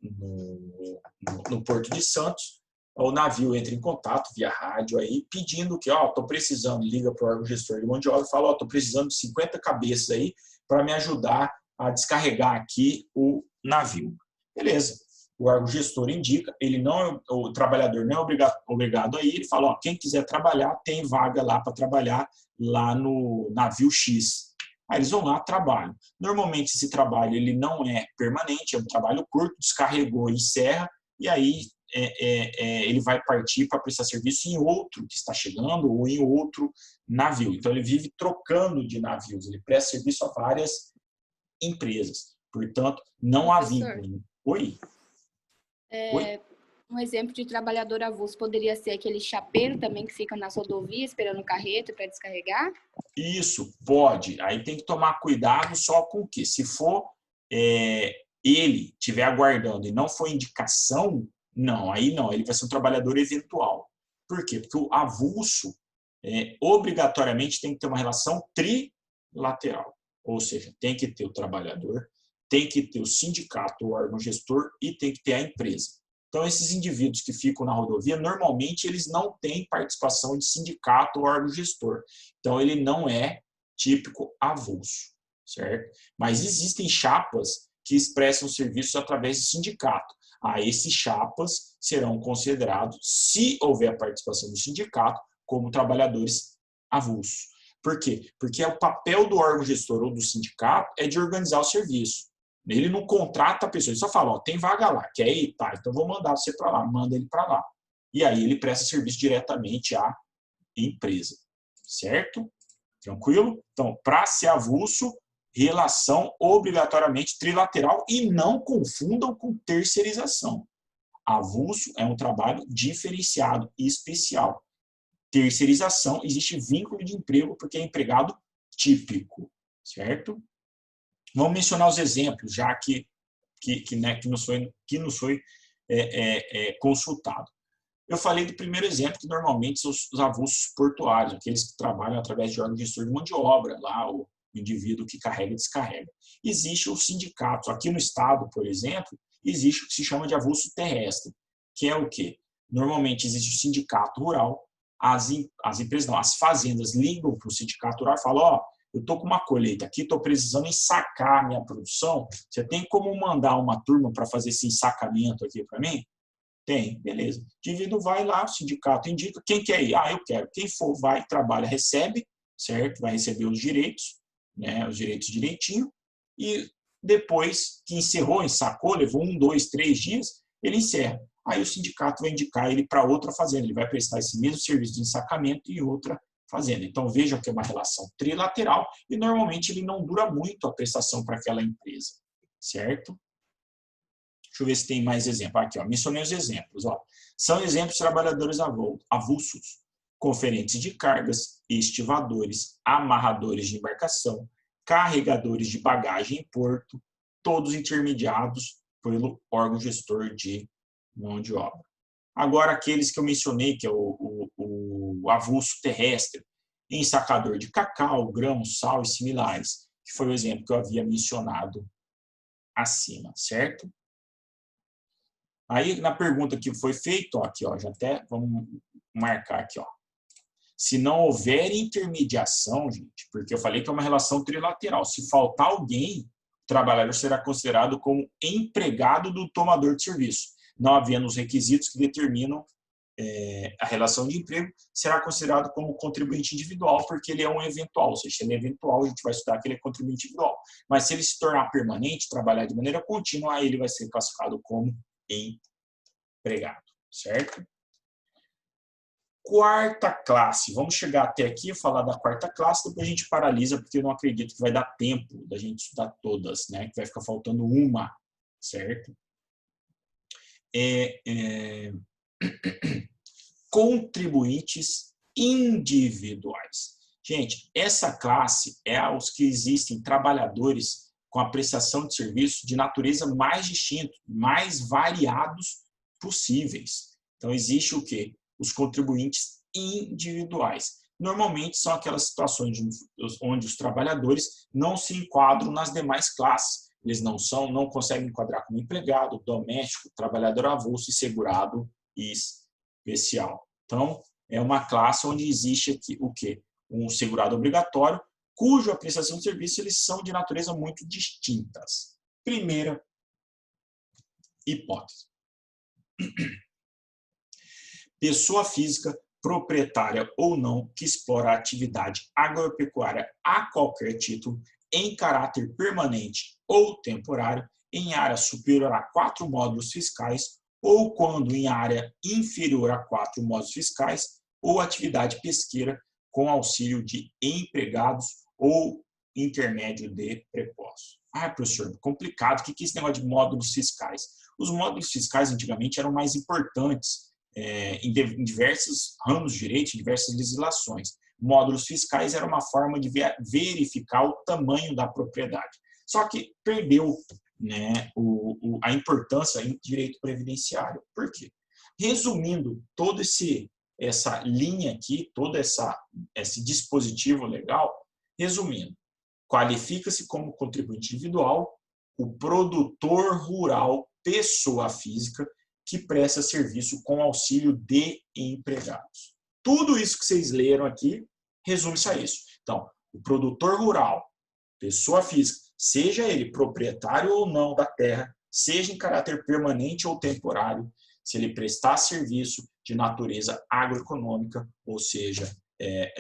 Porto de Santos, o navio entra em contato via rádio aí, pedindo que, estou precisando, liga para o órgão gestor de mão de obra e fala, estou precisando de 50 cabeças aí para me ajudar a descarregar aqui o navio. Beleza. O órgão gestor indica, o trabalhador não é obrigado a ir, ele fala, quem quiser trabalhar, tem vaga lá para trabalhar lá no navio X. Aí eles vão lá, trabalham. Normalmente esse trabalho ele não é permanente, é um trabalho curto, descarregou, encerra, e aí ele vai partir para prestar serviço em outro que está chegando ou em outro navio. Então ele vive trocando de navios, ele presta serviço a várias empresas. Portanto, não há vínculo. Oi? Oi? Um exemplo de trabalhador avulso poderia ser aquele chapeiro também que fica nas rodovias esperando carreta para descarregar? Isso, pode. Aí tem que tomar cuidado só com o quê? Se for ele estiver aguardando e não for indicação, não, aí não, ele vai ser um trabalhador eventual. Por quê? Porque o avulso obrigatoriamente tem que ter uma relação trilateral. Ou seja, tem que ter o trabalhador, tem que ter o sindicato, o órgão gestor e tem que ter a empresa. Então, esses indivíduos que ficam na rodovia, normalmente eles não têm participação de sindicato ou órgão gestor. Então, ele não é típico avulso, certo? Mas existem chapas que expressam serviços através de sindicato. Esses chapas serão considerados, se houver a participação do sindicato, como trabalhadores avulsos. Por quê? Porque o papel do órgão gestor ou do sindicato é de organizar o serviço. Ele não contrata a pessoa, ele só fala, tem vaga lá, quer ir? Tá, então vou mandar você para lá, manda ele para lá. E aí ele presta serviço diretamente à empresa, certo? Tranquilo? Então, para ser avulso, relação obrigatoriamente trilateral e não confundam com terceirização. Avulso é um trabalho diferenciado e especial. Terceirização, existe vínculo de emprego porque é empregado típico, certo? Vamos mencionar os exemplos, já que nos foi consultado. Eu falei do primeiro exemplo, que normalmente são os avulsos portuários, aqueles que trabalham através de órgão gestor de mão de obra, lá o indivíduo que carrega e descarrega. Existe os sindicatos. Aqui no estado, por exemplo, existe o que se chama de avulso terrestre, que é o quê? Normalmente existe o sindicato rural, as empresas não, as fazendas ligam para o sindicato rural e falam, eu estou com uma colheita aqui, estou precisando ensacar a minha produção, você tem como mandar uma turma para fazer esse ensacamento aqui para mim? Tem, beleza. O indivíduo vai lá, o sindicato indica, quem quer ir? Eu quero. Quem for, vai, trabalha, recebe, certo? Vai receber os direitos, né? Os direitos direitinho, e depois que encerrou, ensacou, levou 1, 2, 3 dias, ele encerra. Aí o sindicato vai indicar ele para outra fazenda, ele vai prestar esse mesmo serviço de ensacamento em outra fazenda. Então veja que é uma relação trilateral e normalmente ele não dura muito a prestação para aquela empresa, certo? Deixa eu ver se tem mais exemplo. Aqui, mencionei os exemplos. São exemplos de trabalhadores avulsos, conferentes de cargas, estivadores, amarradores de embarcação, carregadores de bagagem em porto, todos intermediados pelo órgão gestor de mão de obra. Agora, aqueles que eu mencionei, que é o avulso terrestre, ensacador de cacau, grão, sal e similares, que foi o exemplo que eu havia mencionado acima, certo? Aí, na pergunta que foi feita, aqui, já até vamos marcar aqui, Se não houver intermediação, gente, porque eu falei que é uma relação trilateral, se faltar alguém, o trabalhador será considerado como empregado do tomador de serviço. Não havendo os requisitos que determinam a relação de emprego, será considerado como contribuinte individual, porque ele é um eventual, ou seja, se ele é eventual, a gente vai estudar que ele é contribuinte individual. Mas se ele se tornar permanente, trabalhar de maneira contínua, aí ele vai ser classificado como empregado, certo? Quarta classe. Vamos chegar até aqui e falar da quarta classe, depois a gente paralisa, porque eu não acredito que vai dar tempo da gente estudar todas, né? Que vai ficar faltando uma, certo? Contribuintes individuais. Gente, essa classe é os que existem trabalhadores com a prestação de serviço de natureza mais distinta, mais variados possíveis. Então, existe o quê? Os contribuintes individuais. Normalmente, são aquelas situações onde os trabalhadores não se enquadram nas demais classes. Eles não conseguem enquadrar como empregado, doméstico, trabalhador avulso e segurado especial. Então, é uma classe onde existe aqui o quê? Um segurado obrigatório, cuja prestação de serviço eles são de natureza muito distintas. Primeira hipótese. Pessoa física, proprietária ou não, que explora a atividade agropecuária a qualquer título, em caráter permanente ou temporário, em área superior a 4 módulos fiscais, ou quando em área inferior a 4 módulos fiscais, ou atividade pesqueira com auxílio de empregados ou intermédio de prepostos. Professor, complicado. O que é esse negócio de módulos fiscais? Os módulos fiscais antigamente eram mais importantes em diversos ramos de direito, em diversas legislações. Módulos fiscais era uma forma de verificar o tamanho da propriedade. Só que perdeu, né, a importância em direito previdenciário. Por quê? Resumindo toda essa linha aqui, todo esse dispositivo legal, resumindo, qualifica-se como contribuinte individual o produtor rural, pessoa física, que presta serviço com auxílio de empregados. Tudo isso que vocês leram aqui resume-se a isso. Então, o produtor rural, pessoa física, seja ele proprietário ou não da terra, seja em caráter permanente ou temporário, se ele prestar serviço de natureza agroeconômica, ou seja,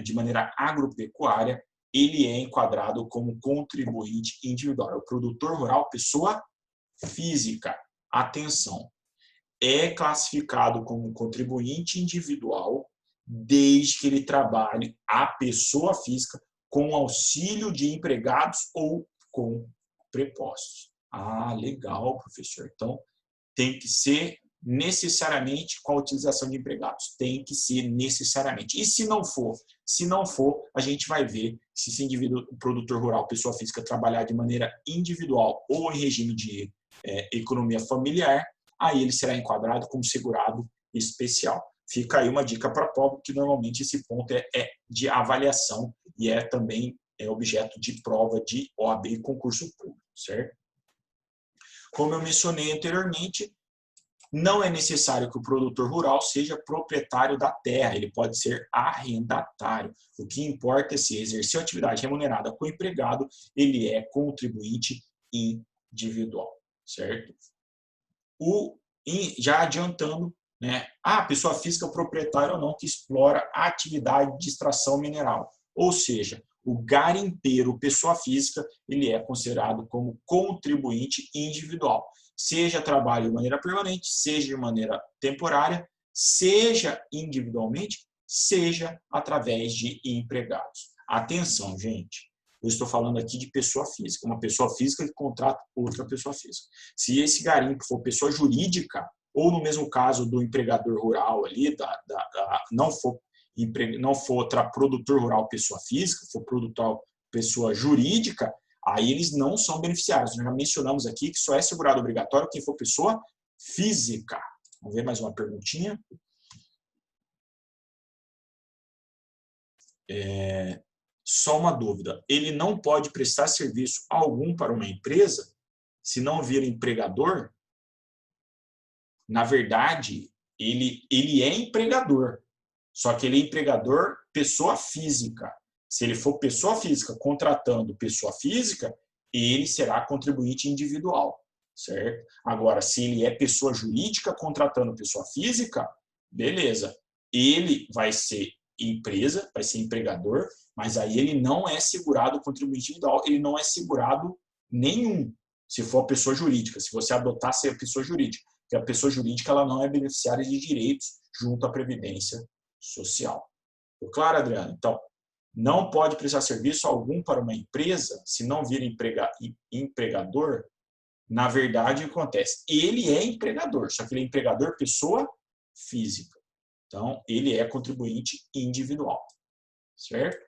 de maneira agropecuária, ele é enquadrado como contribuinte individual. É o produtor rural, pessoa física. Atenção, é classificado como contribuinte individual desde que ele trabalhe a pessoa física com auxílio de empregados ou com prepostos. Ah, legal, professor. Então, tem que ser necessariamente com a utilização de empregados. Tem que ser necessariamente. E se não for? Se não for, a gente vai ver se esse indivíduo, produtor rural, pessoa física, trabalhar de maneira individual ou em regime de economia familiar, aí ele será enquadrado como segurado especial. Fica aí uma dica para prova, que normalmente esse ponto é de avaliação e também objeto de prova de OAB e concurso público, certo? Como eu mencionei anteriormente, não é necessário que o produtor rural seja proprietário da terra, ele pode ser arrendatário. O que importa é se exercer atividade remunerada com o empregado, ele é contribuinte individual, certo? Já adiantando, né? Pessoa física proprietária ou não que explora a atividade de extração mineral. Ou seja, o garimpeiro, pessoa física, ele é considerado como contribuinte individual. Seja trabalho de maneira permanente, seja de maneira temporária, seja individualmente, seja através de empregados. Atenção, gente. Eu estou falando aqui de pessoa física. Uma pessoa física que contrata outra pessoa física. Se esse garimpo for pessoa jurídica, ou no mesmo caso do empregador rural ali, não for produtor rural pessoa física, for produtor pessoa jurídica, aí eles não são beneficiários. Nós já mencionamos aqui que só é segurado obrigatório quem for pessoa física. Vamos ver mais uma perguntinha. Só uma dúvida. Ele não pode prestar serviço algum para uma empresa se não vir empregador? Na verdade, ele é empregador. Só que ele é empregador pessoa física. Se ele for pessoa física contratando pessoa física, ele será contribuinte individual, certo? Agora, se ele é pessoa jurídica contratando pessoa física, beleza. Ele vai ser empresa, vai ser empregador, mas aí ele não é segurado contribuinte individual, ele não é segurado nenhum, se for pessoa jurídica, se você adotar ser pessoa jurídica. Porque a pessoa jurídica ela não é beneficiária de direitos junto à Previdência Social. Ficou claro, Adriano? Então, não pode prestar serviço algum para uma empresa se não vir empregador. Na verdade, o que acontece? Ele é empregador, só que ele é empregador pessoa física. Então, ele é contribuinte individual. Certo?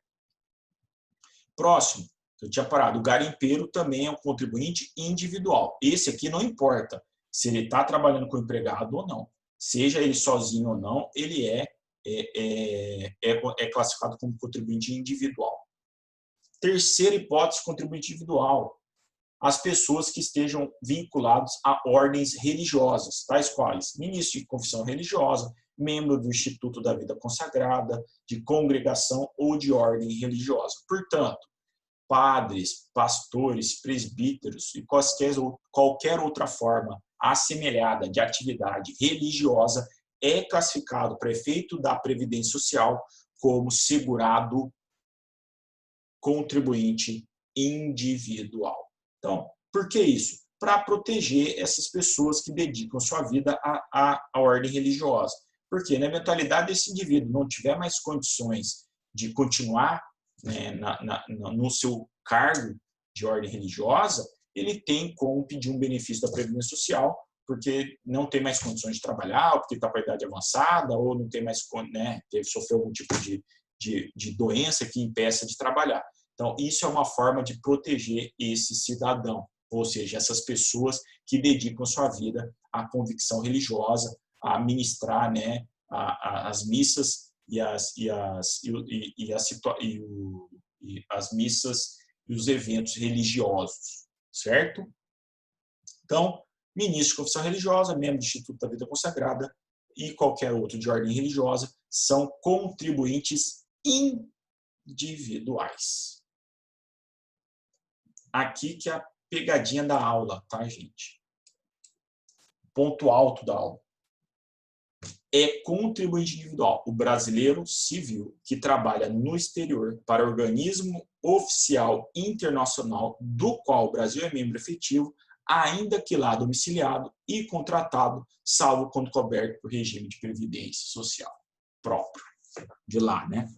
Próximo, eu tinha parado. O garimpeiro também é um contribuinte individual. Esse aqui não importa se ele está trabalhando com empregado ou não. Seja ele sozinho ou não, ele é classificado como contribuinte individual. Terceira hipótese, contribuinte individual. As pessoas que estejam vinculadas a ordens religiosas, tais quais ministro de confissão religiosa, membro do Instituto da Vida Consagrada, de congregação ou de ordem religiosa. Portanto, padres, pastores, presbíteros e qualquer outra forma assemelhada de atividade religiosa é classificado para efeito da Previdência Social como segurado contribuinte individual. Então, por que isso? Para proteger essas pessoas que dedicam sua vida à ordem religiosa. Porque na eventualidade desse indivíduo não tiver mais condições de continuar, né, no seu cargo de ordem religiosa, ele tem como pedir um benefício da Previdência Social, porque não tem mais condições de trabalhar, ou porque está com a idade avançada, ou não tem mais, né, sofreu algum tipo de doença que impeça de trabalhar. Então, isso é uma forma de proteger esse cidadão, ou seja, essas pessoas que dedicam sua vida à convicção religiosa, a ministrar, né, as missas e as missas e os eventos religiosos, certo? Então, ministro de confissão religiosa, membro do Instituto da Vida Consagrada e qualquer outro de ordem religiosa são contribuintes individuais. Aqui que é a pegadinha da aula, tá, gente? Ponto alto da aula. É contribuinte individual, o brasileiro civil que trabalha no exterior para organismo oficial internacional do qual o Brasil é membro efetivo, ainda que lá domiciliado e contratado, salvo quando coberto por regime de previdência social próprio de lá, né?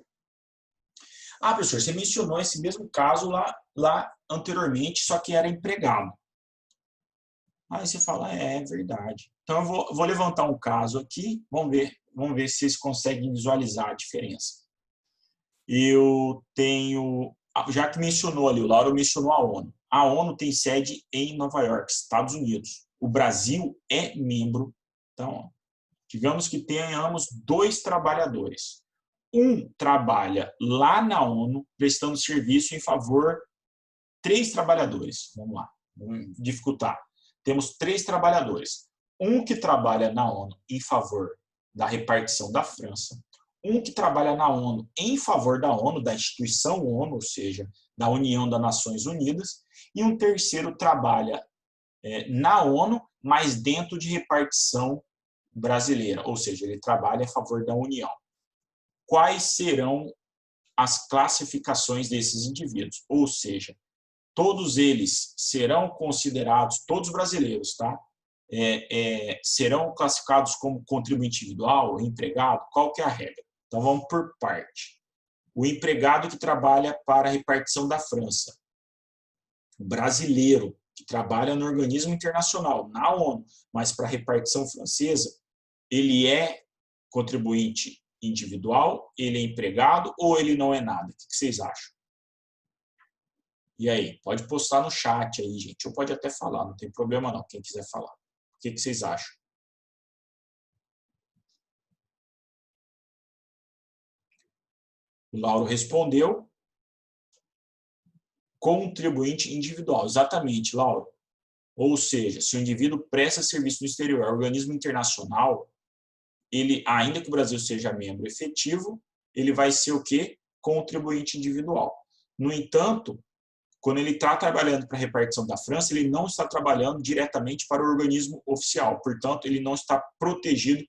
Professor, você mencionou esse mesmo caso lá lá anteriormente, só que era empregado. Aí você fala, é verdade. Então, eu vou levantar um caso aqui, vamos ver se vocês conseguem visualizar a diferença. Eu tenho, já que mencionou ali, o Lauro mencionou a ONU. A ONU tem sede em Nova York, Estados Unidos. O Brasil é membro. Então, digamos que tenhamos 2 trabalhadores. Um trabalha lá na ONU, prestando serviço em favor 3 trabalhadores. Vamos lá, vamos dificultar. Temos 3 trabalhadores. Um que trabalha na ONU em favor da repartição da França, um que trabalha na ONU em favor da ONU, da instituição ONU, ou seja, da União das Nações Unidas, e um terceiro trabalha na ONU, mas dentro de repartição brasileira, ou seja, ele trabalha a favor da União. Quais serão as classificações desses indivíduos? Ou seja, todos eles serão considerados, todos brasileiros, tá? Serão classificados como contribuinte individual, empregado? Qual que é a regra? Então, vamos por parte. O empregado que trabalha para a repartição da França. O brasileiro que trabalha no organismo internacional, na ONU, mas para a repartição francesa, ele é contribuinte individual, ele é empregado ou ele não é nada? O que vocês acham? E aí, pode postar no chat aí, gente. Ou pode até falar, não tem problema não, quem quiser falar. O que vocês acham? O Lauro respondeu. Contribuinte individual. Exatamente, Lauro. Ou seja, se o indivíduo presta serviço no exterior, organismo internacional, ele, ainda que o Brasil seja membro efetivo, ele vai ser o quê? Contribuinte individual. No entanto, quando ele está trabalhando para a repartição da França, ele não está trabalhando diretamente para o organismo oficial. Portanto, ele não está protegido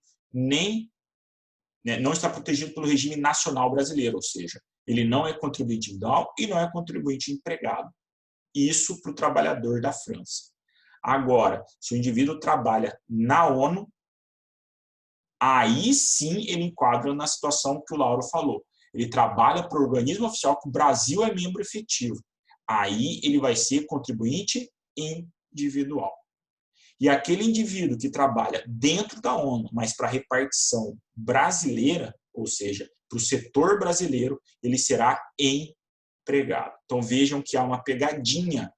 não está protegido pelo regime nacional brasileiro, ou seja, ele não é contribuinte individual e não é contribuinte empregado. Isso para o trabalhador da França. Agora, se o indivíduo trabalha na ONU, aí sim ele enquadra na situação que o Lauro falou. Ele trabalha para o organismo oficial que o Brasil é membro efetivo. Aí ele vai ser contribuinte individual. E aquele indivíduo que trabalha dentro da ONU, mas para a repartição brasileira, ou seja, para o setor brasileiro, ele será empregado. Então vejam que há uma pegadinha,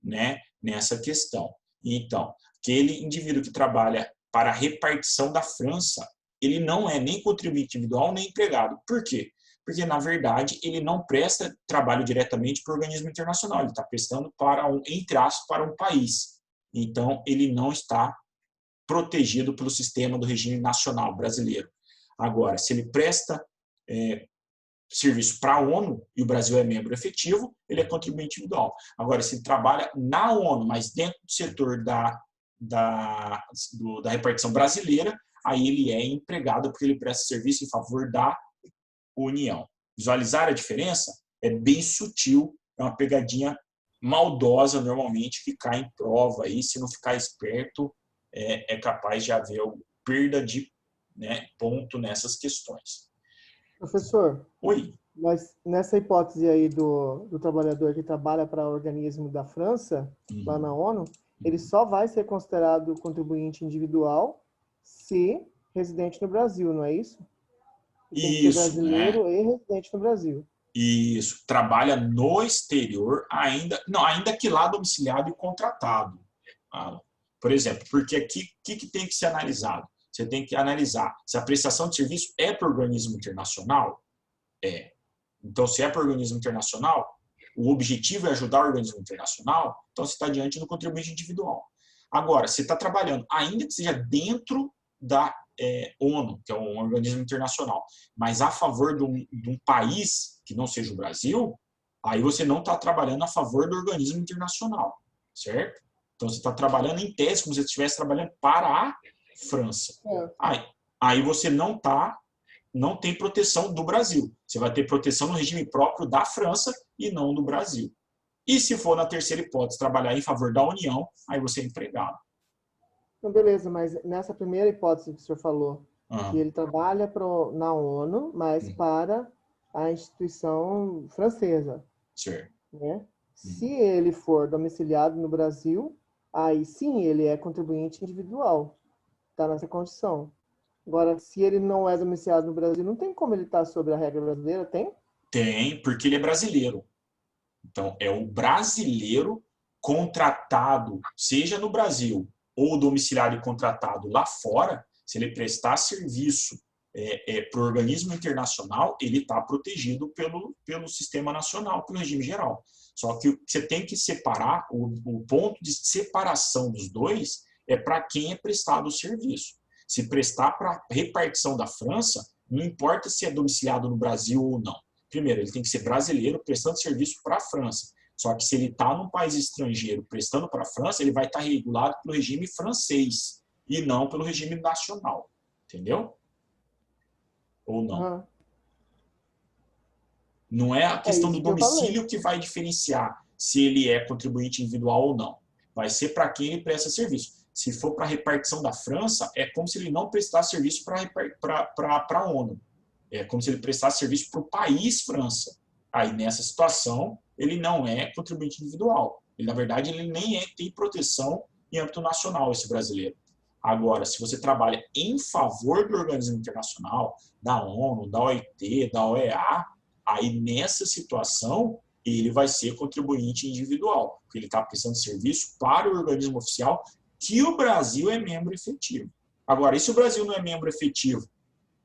né, nessa questão. Então, aquele indivíduo que trabalha para a repartição da França, ele não é nem contribuinte individual nem empregado. Por quê? Porque, na verdade, ele não presta trabalho diretamente para o organismo internacional, ele está prestando para entre aspas, para um país. Então, ele não está protegido pelo sistema do regime nacional brasileiro. Agora, se ele presta serviço para a ONU e o Brasil é membro efetivo, ele é contribuinte individual. Agora, se ele trabalha na ONU, mas dentro do setor da repartição brasileira, aí ele é empregado porque ele presta serviço em favor da União. Visualizar a diferença é bem sutil, é uma pegadinha maldosa normalmente que cai em prova aí, se não ficar esperto, é capaz de haver perda de ponto nessas questões. Professor, oi. Mas nessa hipótese aí do trabalhador que trabalha para o organismo da França, lá na ONU, ele só vai ser considerado contribuinte individual se residente no Brasil, não é isso? Ele tem que ser brasileiro e residente no Brasil. Isso, trabalha no exterior, ainda que lá domiciliado e contratado. Por exemplo, porque aqui o que tem que ser analisado? Você tem que analisar se a prestação de serviço é para o organismo internacional. Então, se é para o organismo internacional, o objetivo é ajudar o organismo internacional, então você está diante do contribuinte individual. Agora, você está trabalhando, ainda que seja dentro da ONU, que é um organismo internacional, mas a favor de um país que não seja o Brasil, aí você não está trabalhando a favor do organismo internacional, certo? Então, você está trabalhando em tese como se você estivesse trabalhando para a França. Aí você não tem proteção do Brasil. Você vai ter proteção no regime próprio da França e não do Brasil. E se for na terceira hipótese, trabalhar em favor da União, aí você é empregado. Então, beleza, mas nessa primeira hipótese que o senhor falou, que ele trabalha na ONU, mas para a instituição francesa. Certo. Né? Se ele for domiciliado no Brasil, aí sim ele é contribuinte individual. Está nessa condição. Agora, se ele não é domiciliado no Brasil, não tem como ele estar sobre a regra brasileira, tem? Tem, porque ele é brasileiro. Então, é o brasileiro contratado, seja no Brasil ou domiciliado e contratado lá fora, se ele prestar serviço para o organismo internacional, ele está protegido pelo sistema nacional, pelo regime geral. Só que você tem que separar, o ponto de separação dos dois é para quem é prestado o serviço. Se prestar para repartição da França, não importa se é domiciliado no Brasil ou não. Primeiro, ele tem que ser brasileiro prestando serviço para a França. Só que se ele está num país estrangeiro prestando para a França, ele vai estar regulado pelo regime francês e não pelo regime nacional. Entendeu? Ou não? Uhum. Não é a questão do isso que eu falei. domicílio que vai diferenciar se ele é contribuinte individual ou não. Vai ser para quem ele presta serviço. Se for para a repartição da França, é como se ele não prestasse serviço para a ONU. É como se ele prestasse serviço para o país França. Aí, nessa situação, ele não é contribuinte individual. Ele, na verdade, ele nem tem proteção em âmbito nacional, esse brasileiro. Agora, se você trabalha em favor do organismo internacional, da ONU, da OIT, da OEA, aí, nessa situação, ele vai ser contribuinte individual, porque ele está prestando serviço para o organismo oficial que o Brasil é membro efetivo. Agora, e se o Brasil não é membro efetivo?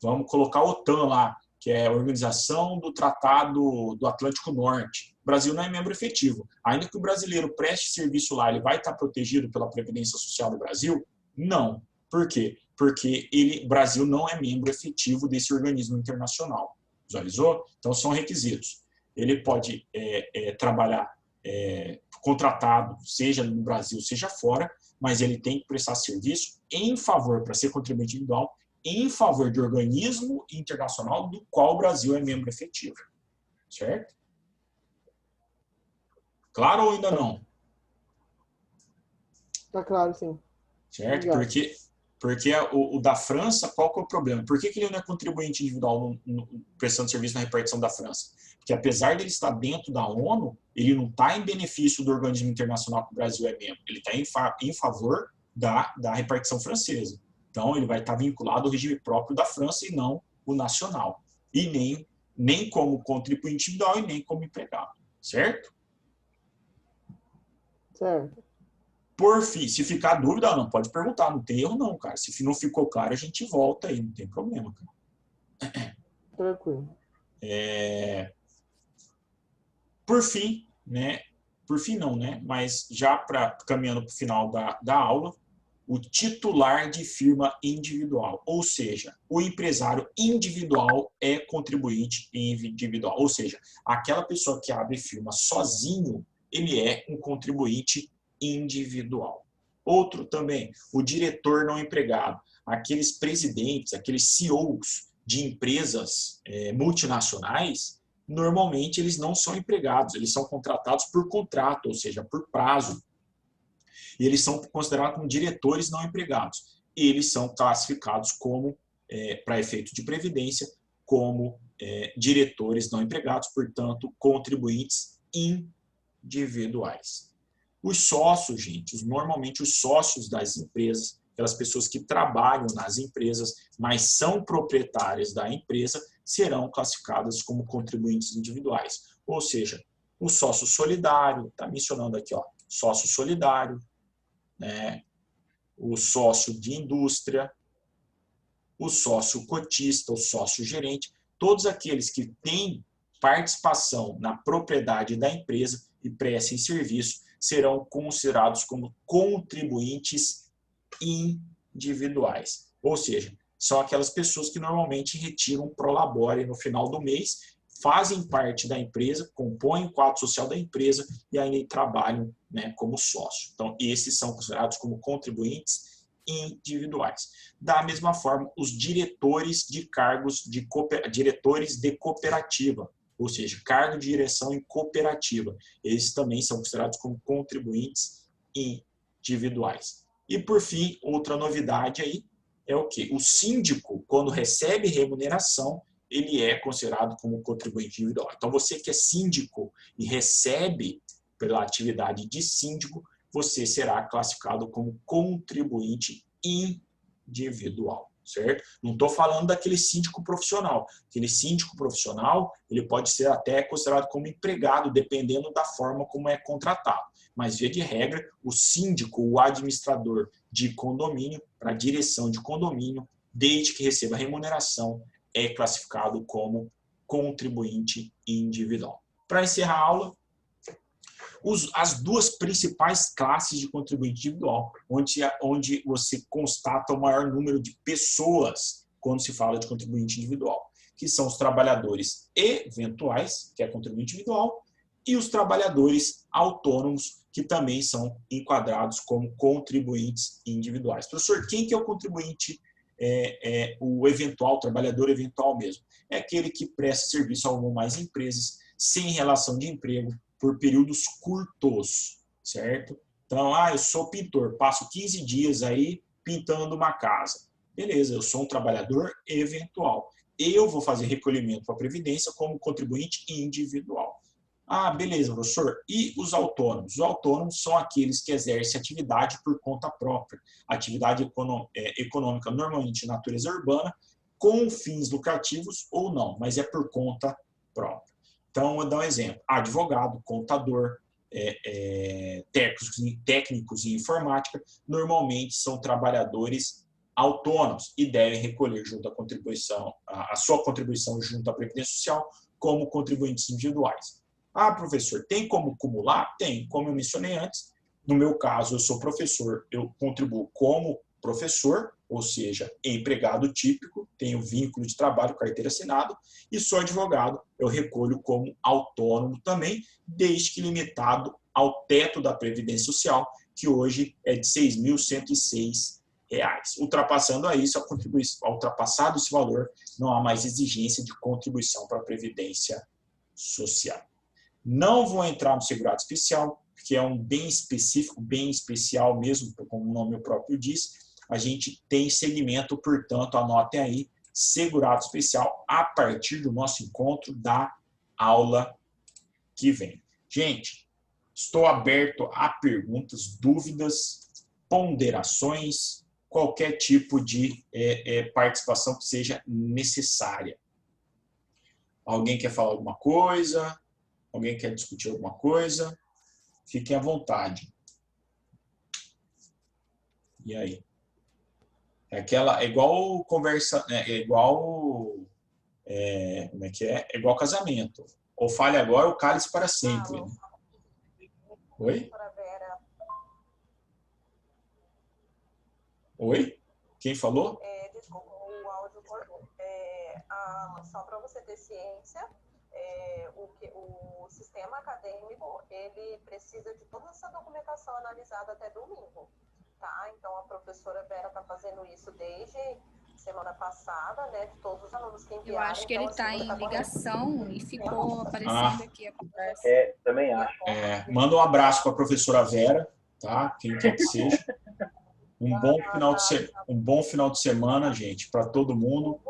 Vamos colocar a OTAN lá, que é a Organização do Tratado do Atlântico Norte. O Brasil não é membro efetivo. Ainda que o brasileiro preste serviço lá, ele vai estar protegido pela Previdência Social do Brasil? Não. Por quê? Porque o Brasil não é membro efetivo desse organismo internacional. Visualizou? Então, são requisitos. Ele pode trabalhar contratado, seja no Brasil, seja fora, mas ele tem que prestar serviço em favor, para ser contribuinte individual, em favor de organismo internacional do qual o Brasil é membro efetivo. Certo? Claro ou ainda não? Tá claro, sim. Certo? Obrigado. Porque o da França, qual que é o problema? Por que ele não é contribuinte individual prestando serviço na repartição da França? Porque apesar de ele estar dentro da ONU, ele não está em benefício do organismo internacional que o Brasil é membro. Ele está em favor da repartição francesa. Então, ele vai estar vinculado ao regime próprio da França e não o nacional. E nem como contribuinte individual e nem como empregado. Certo? Certo. Por fim, se ficar dúvida, não pode perguntar, não tem erro não, cara. Se não ficou claro, a gente volta aí, não tem problema, cara. Tranquilo. Por fim, né? Por fim não, né? Mas já caminhando para o final da aula, o titular de firma individual, ou seja, o empresário individual é contribuinte individual, ou seja, aquela pessoa que abre firma sozinho, ele é um contribuinte individual. Outro também, o diretor não empregado, aqueles presidentes, aqueles CEOs de empresas multinacionais, normalmente eles não são empregados, eles são contratados por contrato, ou seja, por prazo. E eles são considerados como diretores não empregados. Eles são classificados como, para efeito de previdência, como diretores não empregados, portanto, contribuintes individuais. Os sócios, gente, normalmente os sócios das empresas, aquelas pessoas que trabalham nas empresas, mas são proprietárias da empresa, serão classificadas como contribuintes individuais. Ou seja, o sócio solidário, está mencionando aqui, ó, sócio solidário, né? O sócio de indústria, o sócio cotista, o sócio gerente, todos aqueles que têm participação na propriedade da empresa e prestem serviço serão considerados como contribuintes individuais. Ou seja, são aquelas pessoas que normalmente retiram prolabore no final do mês, fazem parte da empresa, compõem o quadro social da empresa e ainda trabalham, né, como sócio. Então, esses são considerados como contribuintes individuais. Da mesma forma, os diretores de cargos diretores de cooperativa, ou seja, cargo de direção em cooperativa, eles também são considerados como contribuintes individuais. E, por fim, outra novidade aí é o quê? O síndico, quando recebe remuneração, ele é considerado como contribuinte individual. Então, você que é síndico e recebe pela atividade de síndico, você será classificado como contribuinte individual, certo? Não estou falando daquele síndico profissional. Aquele síndico profissional, ele pode ser até considerado como empregado, dependendo da forma como é contratado. Mas, via de regra, o síndico, o administrador de condomínio, para a direção de condomínio, desde que receba remuneração, é classificado como contribuinte individual. Para encerrar a aula, as duas principais classes de contribuinte individual, onde você constata o maior número de pessoas quando se fala de contribuinte individual, que são os trabalhadores eventuais, que é contribuinte individual, e os trabalhadores autônomos, que também são enquadrados como contribuintes individuais. Professor, quem que é o contribuinte o eventual, o trabalhador eventual mesmo? É aquele que presta serviço a uma ou mais empresas sem relação de emprego por períodos curtos, certo? Então, eu sou pintor, passo 15 dias aí pintando uma casa. Beleza, eu sou um trabalhador eventual. Eu vou fazer recolhimento para a Previdência como contribuinte individual. Beleza, professor. E os autônomos? Os autônomos são aqueles que exercem atividade por conta própria. Atividade econômica, normalmente de natureza urbana, com fins lucrativos ou não, mas é por conta própria. Então, vou dar um exemplo. Advogado, contador, técnicos em informática, normalmente são trabalhadores autônomos e devem recolher junto à contribuição, a sua contribuição junto à Previdência Social como contribuintes individuais. Professor, tem como acumular? Tem, como eu mencionei antes. No meu caso, eu sou professor, eu contribuo como professor, ou seja, empregado típico, tenho vínculo de trabalho, carteira assinada, e sou advogado, eu recolho como autônomo também, desde que limitado ao teto da Previdência Social, que hoje é de R$ 6.106. Ultrapassando a isso, ultrapassado esse valor, não há mais exigência de contribuição para a Previdência Social. Não vou entrar no segurado especial, que é um bem específico, bem especial mesmo, como o nome próprio diz. A gente tem segmento, portanto, anotem aí, segurado especial, a partir do nosso encontro da aula que vem. Gente, estou aberto a perguntas, dúvidas, ponderações, qualquer tipo de participação que seja necessária. Alguém quer falar alguma coisa? Alguém quer discutir alguma coisa? Fiquem à vontade. E aí? É igual conversa, como é que é? É igual casamento. Ou fale agora ou cale-se para sempre. Né? Oi? Oi? Quem falou? Desculpa, o áudio cortou. Só para você ter ciência, o sistema acadêmico, ele precisa de toda essa documentação analisada até domingo, tá? Então, a professora Vera está fazendo isso desde semana passada, né? De todos os alunos que enviaram. Eu acho que ele está em ligação e ficou aparecendo aqui a conversa. Também acho. Manda um abraço para a professora Vera, tá? Quem quer que seja. Um bom final de semana, gente, para todo mundo.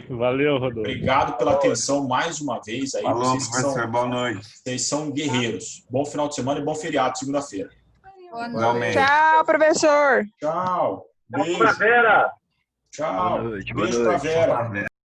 Valeu, Rodolfo. Obrigado pela atenção mais uma vez. Aí, falou, professor. Boa noite. Vocês são guerreiros. Bom final de semana e bom feriado, segunda-feira. Boa noite. Tchau, professor. Tchau. Beijo. Vera. Tchau. Boa noite. Beijo para Vera.